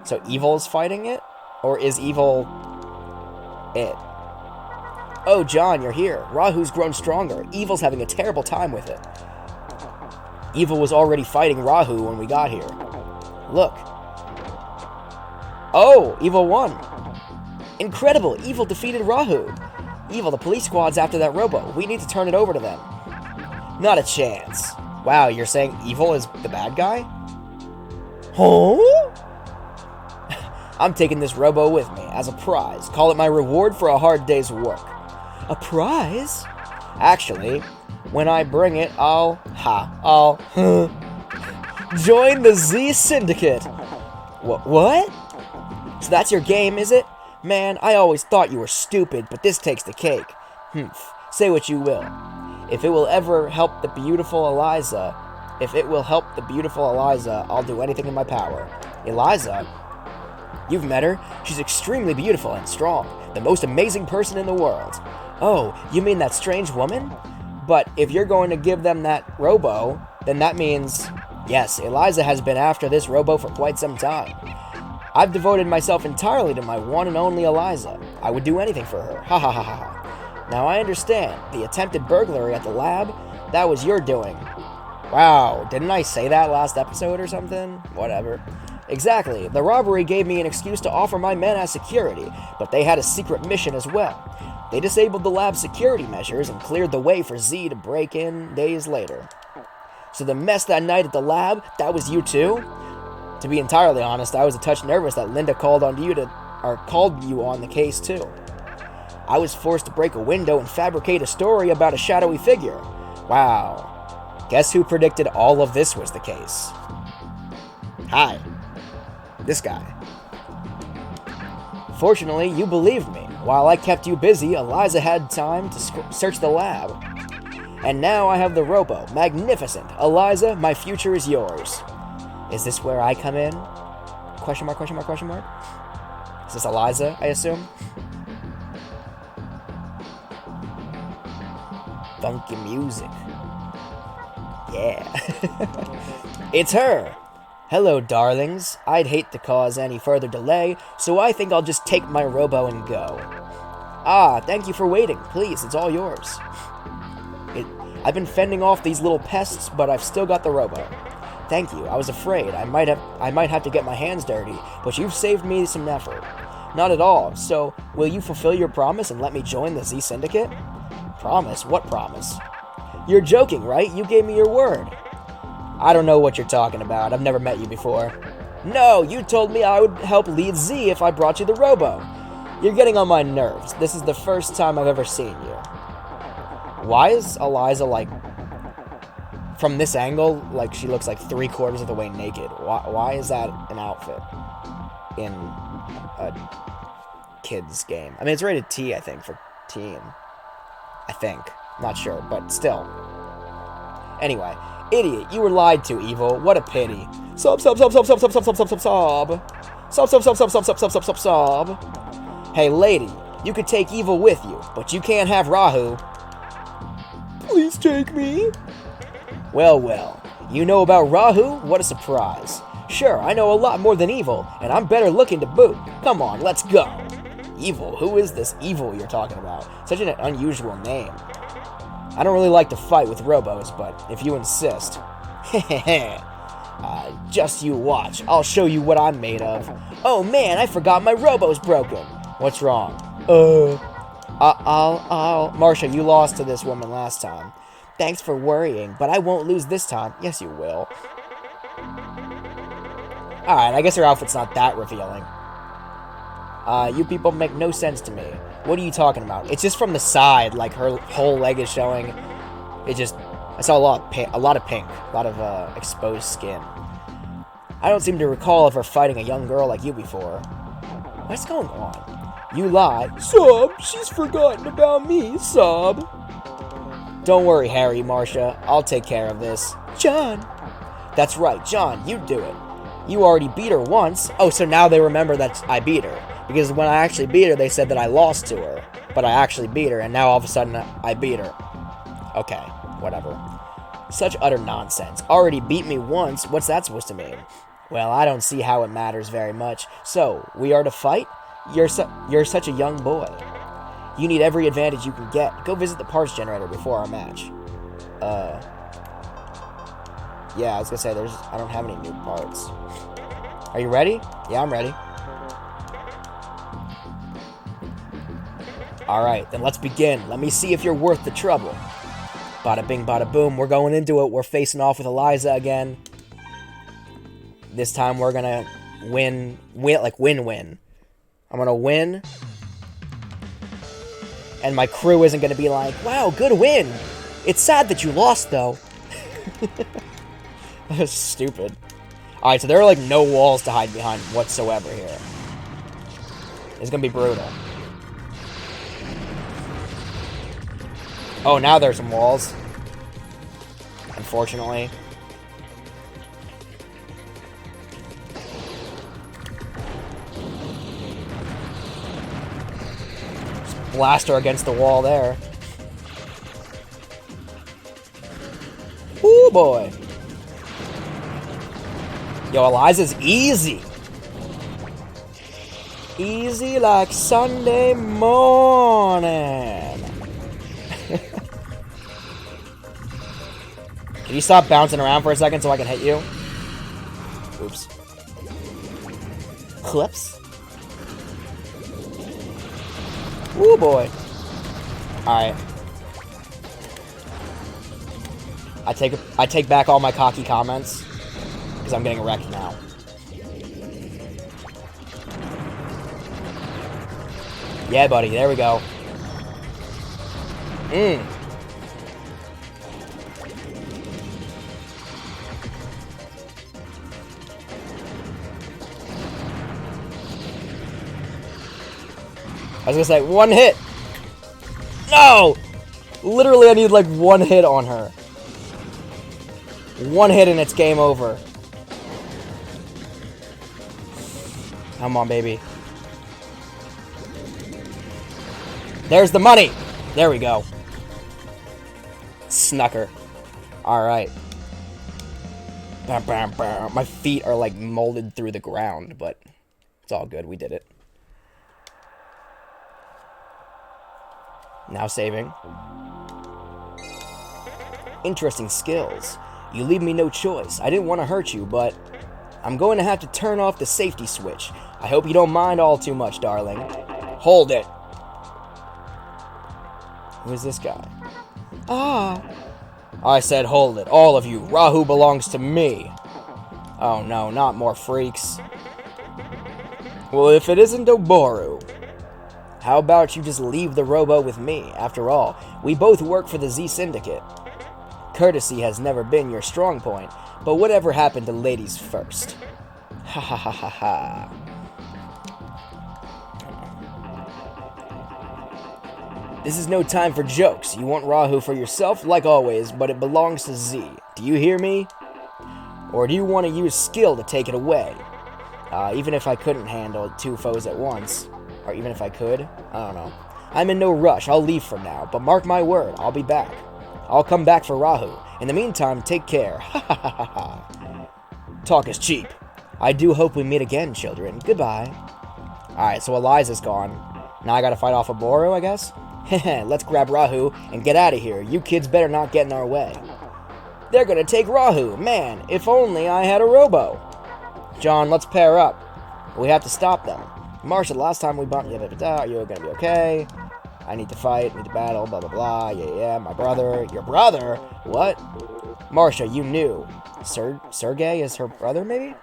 So, Evil's fighting it? Or is Evil it? Oh, John, you're here. Rahu's grown stronger. Evil's having a terrible time with it. Evil was already fighting Rahu when we got here. Look. Oh, Evil won. Incredible! Evil defeated Rahu. Evil, the police squad's after that robo. We need to turn it over to them. Not a chance. Wow, you're saying Evil is the bad guy? Huh? I'm taking this robo with me as a prize. Call it my reward for a hard day's work. A prize? Actually, when I bring it, I'll join the Z Syndicate. What? So that's your game, is it? Man, I always thought you were stupid, but this takes the cake. Say what you will. If it will help the beautiful Eliza, I'll do anything in my power. Eliza? You've met her? She's extremely beautiful and strong. The most amazing person in the world. Oh, you mean that strange woman? But if you're going to give them that robo, then that means... Yes, Eliza has been after this robo for quite some time. I've devoted myself entirely to my one and only Eliza. I would do anything for her. Ha ha ha ha. Now I understand. The attempted burglary at the lab, that was your doing. Wow, didn't I say that last episode or something? Whatever. Exactly. The robbery gave me an excuse to offer my men as security, but they had a secret mission as well. They disabled the lab's security measures and cleared the way for Z to break in days later. So the mess that night at the lab, that was you too? To be entirely honest, I was a touch nervous that Linda called you on the case too. I was forced to break a window and fabricate a story about a shadowy figure. Wow. Guess who predicted all of this was the case? Hi. This guy. Fortunately, you believed me. While I kept you busy, Eliza had time to search the lab. And now I have the Robo. Magnificent. Eliza, my future is yours. Is this where I come in? Question mark, question mark, question mark? Is this Eliza, I assume? Funky music. Yeah. It's her! Hello, darlings. I'd hate to cause any further delay, so I think I'll just take my Robo and go. Ah, thank you for waiting. Please, it's all yours. I've been fending off these little pests, but I've still got the Robo. Thank you. I was afraid I might have to get my hands dirty, but you've saved me some effort. Not at all. So, will you fulfill your promise and let me join the Z Syndicate? Promise? What promise? You're joking, right? You gave me your word. I don't know what you're talking about. I've never met you before. No, you told me I would help lead Z if I brought you the Robo. You're getting on my nerves. This is the first time I've ever seen you. Why is Eliza, like, from this angle, like, she looks like 3/4 of the way naked? Why is that an outfit in a kid's game? I mean, it's rated T, I think, for teen. I think. Not sure, but still. Anyway. Idiot, you were lied to, Evil. What a pity. Sob. Hey, lady, you could take Evil with you, but you can't have Rahu. Please take me. Well, you know about Rahu? What a surprise. Sure, I know a lot more than Evil, and I'm better looking to boot. Come on, let's go. Evil? Who is this Evil you're talking about? Such an unusual name. I don't really like to fight with Robos, but if you insist. Just you watch. I'll show you what I'm made of. Oh man, I forgot my Robo's broken. What's wrong? Marcia, you lost to this woman last time. Thanks for worrying, but I won't lose this time. Yes, you will. Alright, I guess her outfit's not that revealing. You people make no sense to me. What are you talking about? It's just from the side, like her whole leg is showing. I saw a lot of pink, a lot of exposed skin. I don't seem to recall of her fighting a young girl like you before. What's going on? You lie. Sob, she's forgotten about me, Sob. Don't worry, Harry, Marcia. I'll take care of this. John. That's right, John, you do it. You already beat her once. Oh, so now they remember that I beat her. Because when I actually beat her, they said that I lost to her. But I actually beat her, and now all of a sudden, I beat her. Okay, whatever. Such utter nonsense. Already beat me once, what's that supposed to mean? Well, I don't see how it matters very much. So, we are to fight? You're such a young boy. You need every advantage you can get. Go visit the parts generator before our match. Yeah, I was gonna say, I don't have any new parts. Are you ready? Yeah, I'm ready. Alright, then let's begin. Let me see if you're worth the trouble. Bada bing, bada boom. We're going into it. We're facing off with Eliza again. This time we're gonna win. I'm gonna win. And my crew isn't gonna be like, wow, good win. It's sad that you lost, though. That's stupid. Alright, so there are like no walls to hide behind whatsoever here. It's gonna be brutal. Oh, now there's some walls. Unfortunately. Just blast her against the wall there. Ooh, boy. Yo, Eliza's easy. Easy like Sunday morning. Can you stop bouncing around for a second so I can hit you? Oops. Clips. Ooh, boy. Alright. I take back all my cocky comments. Because I'm getting wrecked now. Yeah, buddy. There we go. I was gonna say, one hit! No! Literally, I need like one hit on her. One hit and it's game over. Come on, baby. There's the money! There we go. Snucker. Alright. My feet are like molded through the ground, but it's all good. We did it. Now saving. Interesting skills. You leave me no choice. I didn't want to hurt you, but I'm going to have to turn off the safety switch. I hope you don't mind all too much, darling. Hold it. Who is this guy? Ah. I said hold it. All of you. Rahu belongs to me. Oh no, not more freaks. Well, if it isn't Oboru, how about you just leave the Robo with me? After all, we both work for the Z Syndicate. Courtesy has never been your strong point, but whatever happened to ladies first? Ha ha ha ha ha. This is no time for jokes. You want Rahu for yourself, like always, but it belongs to Z. Do you hear me? Or do you want to use skill to take it away? Even if I couldn't handle 2 foes at once. Or even if I could. I don't know. I'm in no rush. I'll leave for now. But mark my word, I'll be back. I'll come back for Rahu. In the meantime, take care. Ha ha ha ha ha. Talk is cheap. I do hope we meet again, children. Goodbye. Alright, so Eliza's gone. Now I gotta fight off Oboru, I guess? Heh, let's grab Rahu and get out of here. You kids better not get in our way. They're gonna take Rahu. Man, if only I had a Robo. John, let's pair up. We have to stop them. Marsha, last time we bumped you, you're gonna be okay. I need to fight, need to battle, blah, blah, blah. Yeah, my brother. Your brother? What? Marsha, you knew. Sergey is her brother, maybe?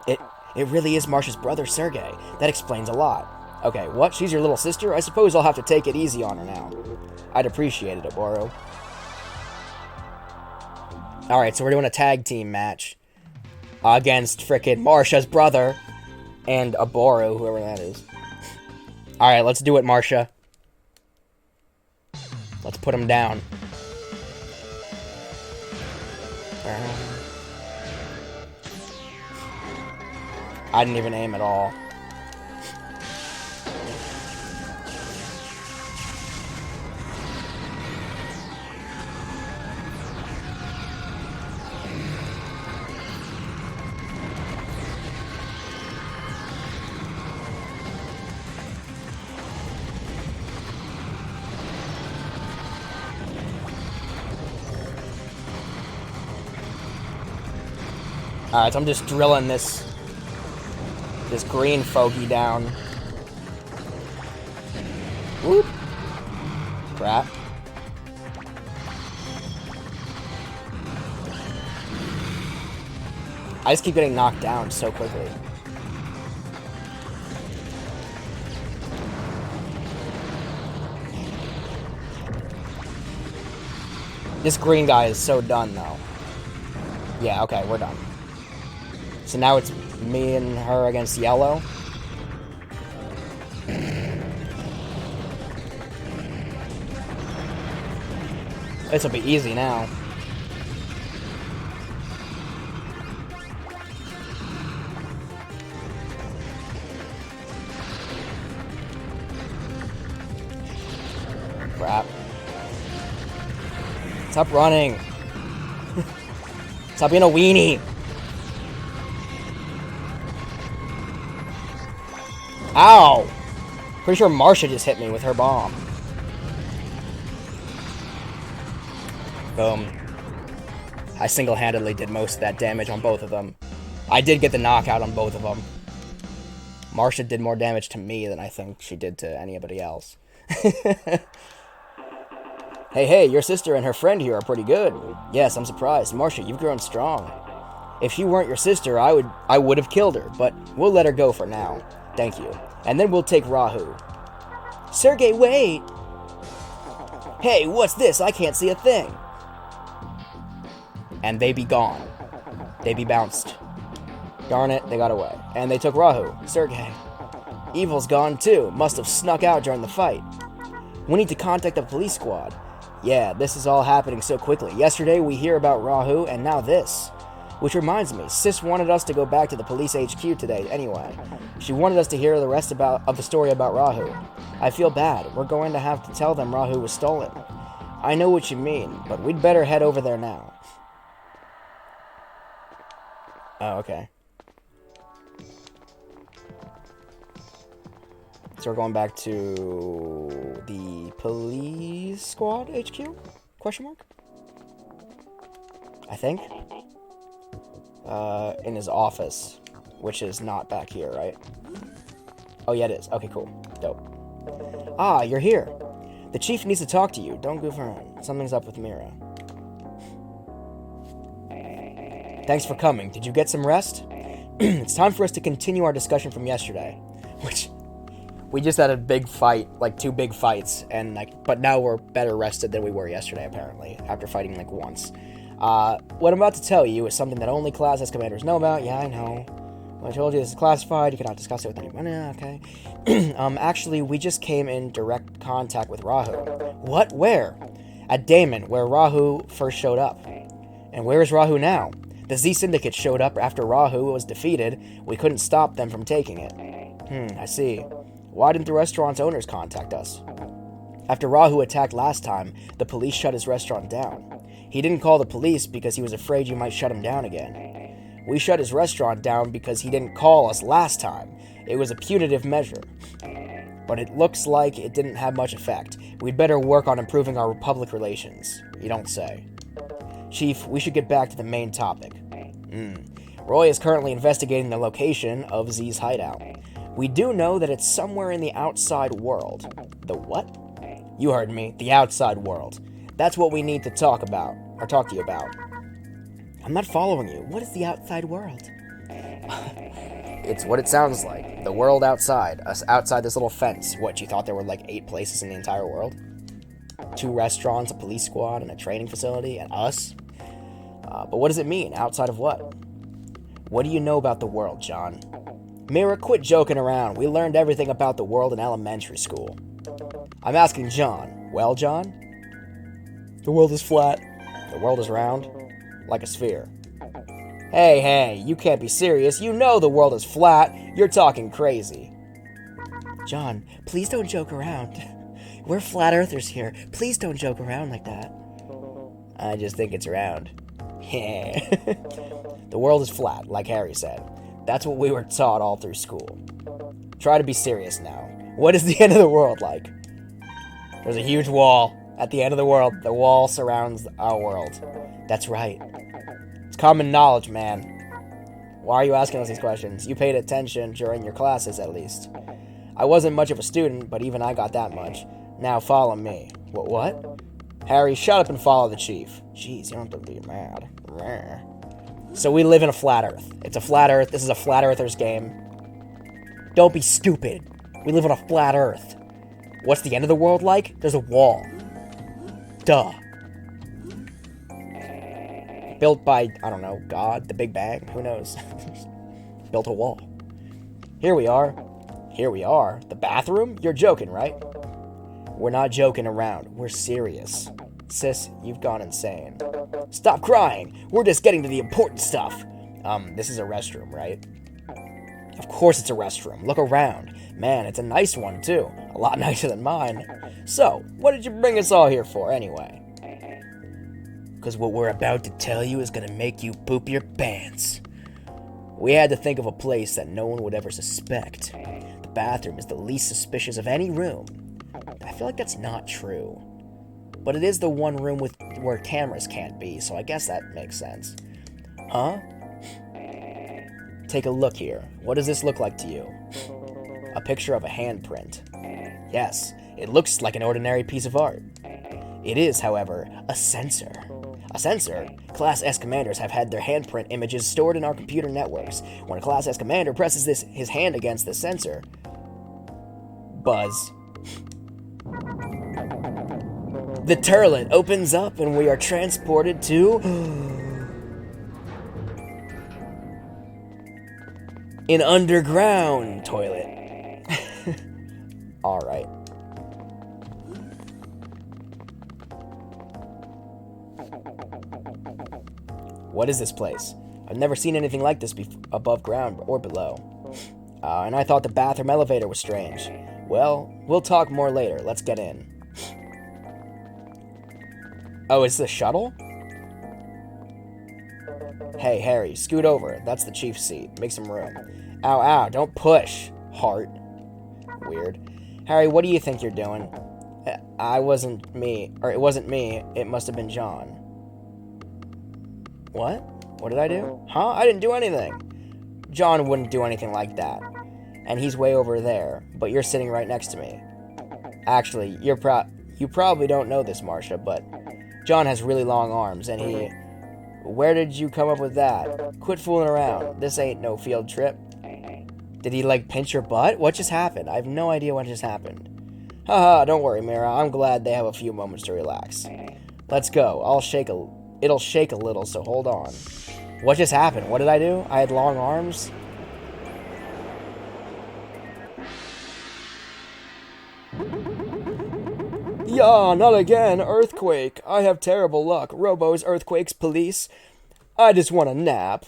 It really is Marsha's brother, Sergey. That explains a lot. Okay, what? She's your little sister? I suppose I'll have to take it easy on her now. I'd appreciate it, Oboru. Alright, so we're doing a tag team match. Against frickin' Marsha's brother. And Oboru, whoever that is. Alright, let's do it, Marsha. Let's put him down. I didn't even aim at all. Alright, so I'm just drilling this green fogey down. Whoop. Crap. I just keep getting knocked down so quickly. This green guy is so done, though. Yeah, okay, we're done. So now it's me and her against yellow. This will be easy now. Crap. Stop running. Stop being a weenie. Ow! Pretty sure Marsha just hit me with her bomb. Boom. I single-handedly did most of that damage on both of them. I did get the knockout on both of them. Marsha did more damage to me than I think she did to anybody else. Hey, your sister and her friend here are pretty good. Yes, I'm surprised. Marsha, you've grown strong. If she weren't your sister, I would have killed her, but we'll let her go for now. Thank you. And then we'll take Rahu. Sergey, wait! Hey, what's this? I can't see a thing. And they be gone. They be bounced. Darn it, they got away. And they took Rahu. Sergey. Evil's gone too. Must have snuck out during the fight. We need to contact the police squad. Yeah, this is all happening so quickly. Yesterday we hear about Rahu, and now this. Which reminds me, Sis wanted us to go back to the police HQ today anyway. She wanted us to hear the rest of the story about Rahu. I feel bad. We're going to have to tell them Rahu was stolen. I know what you mean, but we'd better head over there now. Oh, okay. So we're going back to the police squad HQ? Question mark? I think. In his office, which is not back here, right? Oh, yeah, it is. Okay, cool. Dope. Ah, you're here. The chief needs to talk to you. Don't goof around. Something's up with Mira. Thanks for coming. Did you get some rest? It's time for us to continue our discussion from yesterday, which we just had a big fight, like 2 big fights, and but now we're better rested than we were yesterday, apparently, after fighting once. What I'm about to tell you is something that only Class S commanders know about. Yeah, I know. When I told you this is classified, you cannot discuss it with anyone. Okay. Actually, we just came in direct contact with Rahu. What? Where? At Damon, where Rahu first showed up. And where is Rahu now? The Z Syndicate showed up after Rahu was defeated. We couldn't stop them from taking it. I see. Why didn't the restaurant's owners contact us? After Rahu attacked last time, the police shut his restaurant down. He didn't call the police because he was afraid you might shut him down again. We shut his restaurant down because he didn't call us last time. It was a punitive measure. But it looks like it didn't have much effect. We'd better work on improving our public relations. You don't say. Chief, we should get back to the main topic. Roy is currently investigating the location of Z's hideout. We do know that it's somewhere in the outside world. The what? You heard me. The outside world. That's what we need to talk about, or talk to you about. I'm not following you. What is the outside world? It's what it sounds like. The world outside. Us outside this little fence. What, you thought there were 8 places in the entire world? 2 restaurants, a police squad, and a training facility, and us? But what does it mean? Outside of what? What do you know about the world, John? Mira, quit joking around. We learned everything about the world in elementary school. I'm asking John. Well, John? The world is flat. The world is round. Like a sphere. Hey, you can't be serious. You know the world is flat. You're talking crazy. John, please don't joke around. We're flat earthers here. Please don't joke around like that. I just think it's round. The world is flat, like Harry said. That's what we were taught all through school. Try to be serious now. What is the end of the world like? There's a huge wall. At the end of the world, the wall surrounds our world. That's right. It's common knowledge, man. Why are you asking us these questions? You paid attention during your classes, at least. I wasn't much of a student, but even I got that much. Now follow me. What? Harry, shut up and follow the chief. Jeez, you don't have to be mad. So we live in a flat earth. It's a flat earth. This is a flat earthers game. Don't be stupid. We live on a flat earth. What's the end of the world like? There's a wall. Duh. Built by, I don't know, God, the Big Bang, who knows? Built a wall. Here we are. The bathroom? You're joking, right? We're not joking around. We're serious. Sis, you've gone insane. Stop crying. We're just getting to the important stuff. This is a restroom, right? Of course it's a restroom. Look around. Man, it's a nice one, too. A lot nicer than mine. So, what did you bring us all here for, anyway? Because what we're about to tell you is going to make you poop your pants. We had to think of a place that no one would ever suspect. The bathroom is the least suspicious of any room. I feel like that's not true. But it is the one room where cameras can't be, so I guess that makes sense. Huh? Take a look here. What does this look like to you? A picture of a handprint. Yes, it looks like an ordinary piece of art. It is, however, a sensor. A sensor? Class S commanders have had their handprint images stored in our computer networks. When a Class S commander presses his hand against the sensor... Buzz. The turlet opens up and we are transported to... an underground toilet. Alright. What is this place? I've never seen anything like this above ground or below. And I thought the bathroom elevator was strange. Well, we'll talk more later. Let's get in. Oh, is this a shuttle? Hey, Harry, scoot over. That's the chief's seat. Make some room. Ow, ow, don't push. Heart. Weird. Harry, what do you think you're doing? It wasn't me. It must have been John. What? What did I do? Huh? I didn't do anything. John wouldn't do anything like that. And he's way over there, but you're sitting right next to me. Actually, you probably don't know this, Marcia, but John has really long arms, and he... Where did you come up with that? Quit fooling around. This ain't no field trip. Did he, like, pinch your butt? What just happened? I have no idea what just happened. Haha, don't worry, Mira. I'm glad they have a few moments to relax. Let's go. It'll shake a little, so hold on. What just happened? What did I do? I had long arms? Yeah, not again. Earthquake. I have terrible luck. Robos, earthquakes, police. I just want a nap.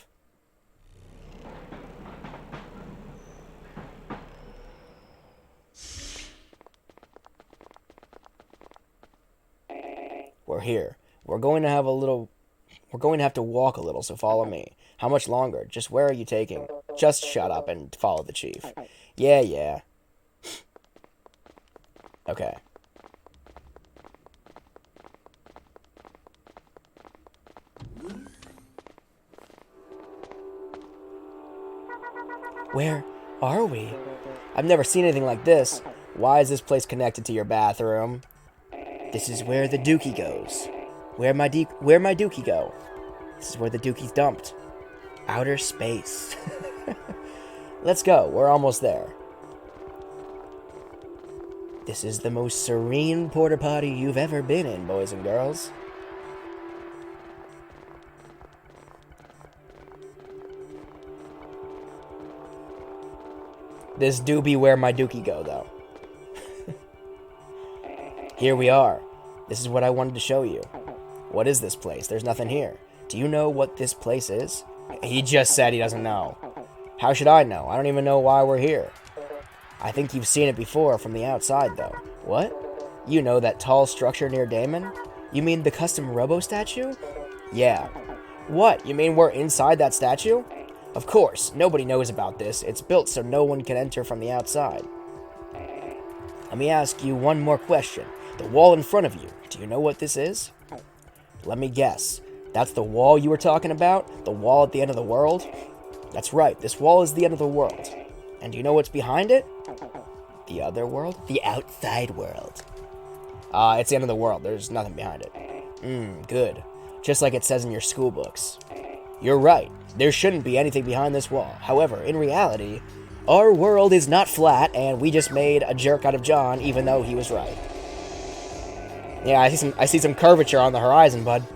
We're here. We're going to have to walk a little, so follow me. How much longer? Just where are you taking? Just shut up and follow the chief. Yeah. Okay. Where are we? I've never seen anything like this. Why is this place connected to your bathroom? This is where the dookie goes. Where'd my dookie go? This is where the dookie's dumped. Outer space. Let's go. We're almost there. This is the most serene porta potty you've ever been in, boys and girls. This do be where my dookie go, though. Here we are. This is what I wanted to show you. What is this place? There's nothing here. Do you know what this place is? He just said he doesn't know. How should I know? I don't even know why we're here. I think you've seen it before from the outside, though. What? You know that tall structure near Damon? You mean the Custom Robo statue? Yeah. What? You mean we're inside that statue? Of course. Nobody knows about this. It's built so no one can enter from the outside. Let me ask you one more question. The wall in front of you. Do you know what this is? Let me guess. That's the wall you were talking about? The wall at the end of the world? That's right. This wall is the end of the world. And do you know what's behind it? The other world? The outside world. It's the end of the world. There's nothing behind it. Good. Just like it says in your school books. You're right. There shouldn't be anything behind this wall. However, in reality, our world is not flat, and we just made a jerk out of John, even though he was right. Yeah, I see some curvature on the horizon, bud.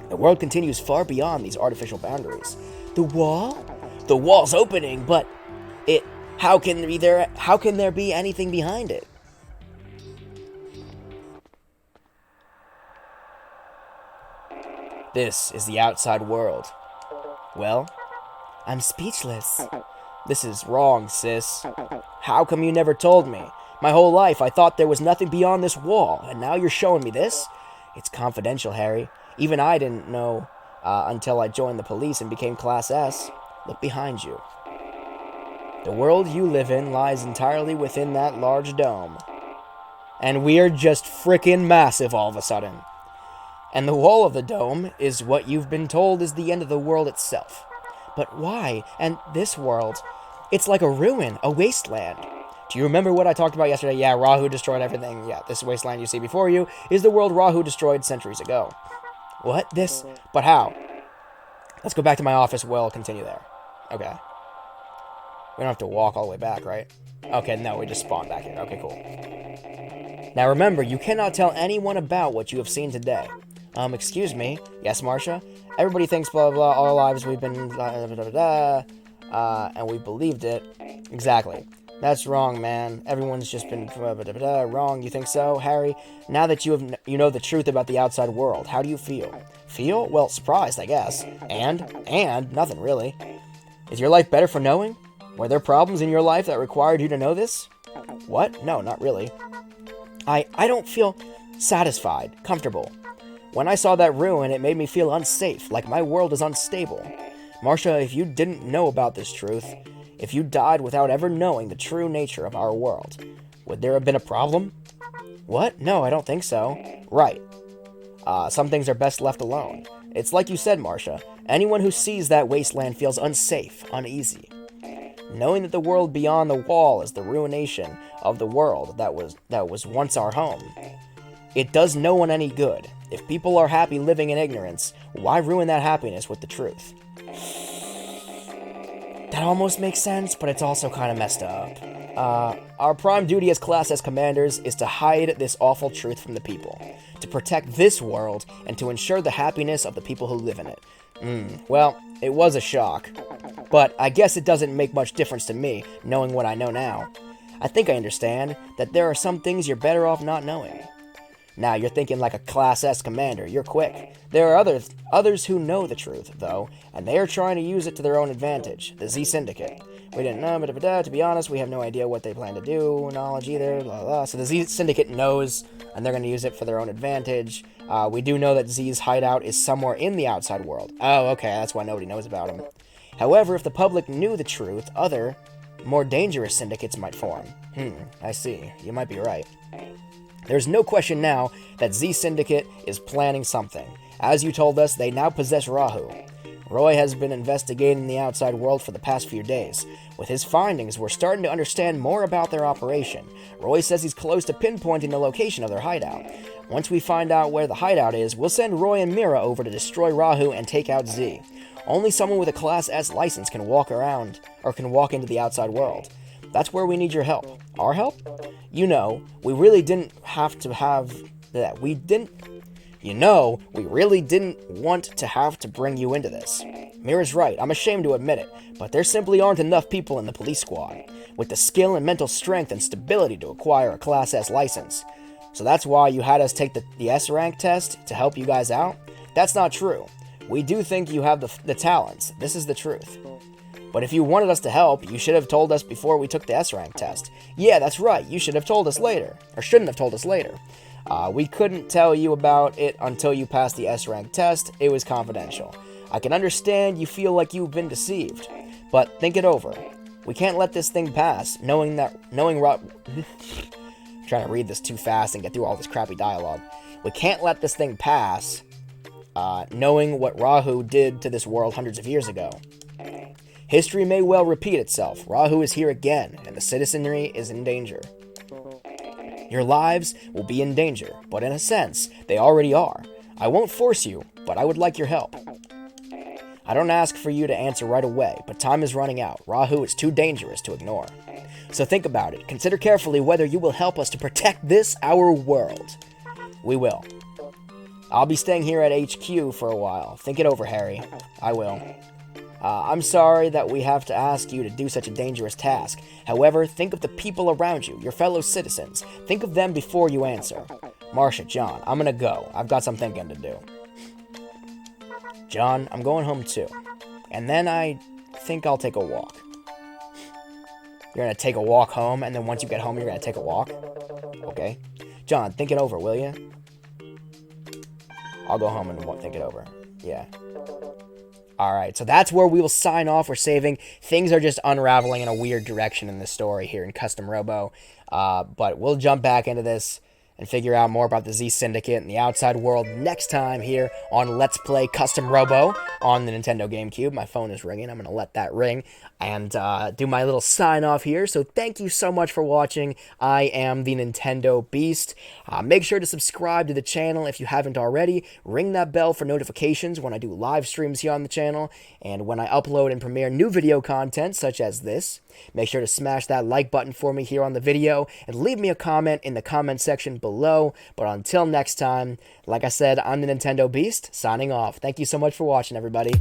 The world continues far beyond these artificial boundaries. The wall? The wall's opening, but how can there be anything behind it? This is the outside world. Well, I'm speechless. This is wrong, sis. How come you never told me? My whole life I thought there was nothing beyond this wall, and now you're showing me this? It's confidential, Harry. Even I didn't know until I joined the police and became Class S. Look behind you. The world you live in lies entirely within that large dome. And we're just frickin' massive all of a sudden. And the wall of the dome is what you've been told is the end of the world itself. But why? And this world, it's like a ruin, a wasteland. Do you remember what I talked about yesterday? Yeah, Rahu destroyed everything. Yeah, this wasteland you see before you is the world Rahu destroyed centuries ago. What? This? But how? Let's go back to my office. We'll continue there. Okay. We don't have to walk all the way back, right? Okay, no, we just spawned back here. Okay, cool. Now remember, you cannot tell anyone about what you have seen today. Excuse me. Yes, Marcia? Everybody thinks blah, blah, all our lives we've been blah, blah, blah, blah, and we believed it. Exactly. That's wrong, man. Everyone's just been wrong. You think so, Harry? Now that you know the truth about the outside world, how do you feel? Feel? Well, surprised, I guess. And nothing really. Is your life better for knowing? Were there problems in your life that required you to know this? What? No, not really. I don't feel satisfied, comfortable. When I saw that ruin, it made me feel unsafe, like my world is unstable. Marcia, if you didn't know about this truth, if you died without ever knowing the true nature of our world, would there have been a problem? What? No, I don't think so. Right. Some things are best left alone. It's like you said, Marcia. Anyone who sees that wasteland feels unsafe, uneasy. Knowing that the world beyond the wall is the ruination of the world that was once our home. It does no one any good. If people are happy living in ignorance, why ruin that happiness with the truth? That almost makes sense, but it's also kind of messed up. Our prime duty as Class S commanders is to hide this awful truth from the people, to protect this world, and to ensure the happiness of the people who live in it. Well, it was a shock, but I guess it doesn't make much difference to me, knowing what I know now. I think I understand that there are some things you're better off not knowing. Now, you're thinking like a Class S commander. You're quick. There are others who know the truth, though, and they are trying to use it to their own advantage. The Z Syndicate. We didn't know, but to be honest, we have no idea what they plan to do, knowledge either, blah, blah. So the Z Syndicate knows, and they're going to use it for their own advantage. We do know that Z's hideout is somewhere in the outside world. Oh, okay, that's why nobody knows about him. However, if the public knew the truth, other, more dangerous syndicates might form. I see. You might be right. There's no question now that Z Syndicate is planning something. As you told us, they now possess Rahu. Roy has been investigating the outside world for the past few days. With his findings, we're starting to understand more about their operation. Roy says he's close to pinpointing the location of their hideout. Once we find out where the hideout is, we'll send Roy and Mira over to destroy Rahu and take out Z. Only someone with a Class S license can walk around, or can walk into the outside world. That's where we need your help. Our help? You know, we really didn't have to have that. We really didn't want to have to bring you into this. Mira's right, I'm ashamed to admit it, but there simply aren't enough people in the police squad with the skill and mental strength and stability to acquire a Class S license. So that's why you had us take the S-rank test to help you guys out? That's not true. We do think you have the talents. This is the truth. But if you wanted us to help, you should have told us before we took the S-rank test. Yeah, that's right, you should have told us later. Or shouldn't have told us later. We couldn't tell you about it until you passed the S-rank test. It was confidential. I can understand you feel like you've been deceived. But think it over. We can't let this thing pass, knowing trying to read this too fast and get through all this crappy dialogue. We can't let this thing pass, knowing what Rahu did to this world hundreds of years ago. History may well repeat itself. Rahu is here again, and the citizenry is in danger. Your lives will be in danger, but in a sense, they already are. I won't force you, but I would like your help. I don't ask for you to answer right away, but time is running out. Rahu is too dangerous to ignore. So think about it. Consider carefully whether you will help us to protect this, our world. We will. I'll be staying here at HQ for a while. Think it over, Harry. I will. I'm sorry that we have to ask you to do such a dangerous task. However, think of the people around you, your fellow citizens. Think of them before you answer. Marcia, John, I'm gonna go. I've got some thinking to do. John, I'm going home too. And then I think I'll take a walk. You're gonna take a walk home, and then once you get home, you're gonna take a walk? Okay. John, think it over, will you? I'll go home and think it over. Yeah. Alright, so that's where we will sign off. We're saving. Things are just unraveling in a weird direction in this story here in Custom Robo. But we'll jump back into this and figure out more about the Z Syndicate and the outside world next time here on Let's Play Custom Robo on the Nintendo GameCube. My phone is ringing. I'm going to let that ring and do my little sign-off here. So thank you so much for watching. I am the Nintendo Beast. Make sure to subscribe to the channel if you haven't already. Ring that bell for notifications when I do live streams here on the channel and when I upload and premiere new video content such as this. Make sure to smash that like button for me here on the video and leave me a comment in the comment section below. But until next time, like I said, I'm the Nintendo Beast, signing off. Thank you so much for watching, everybody.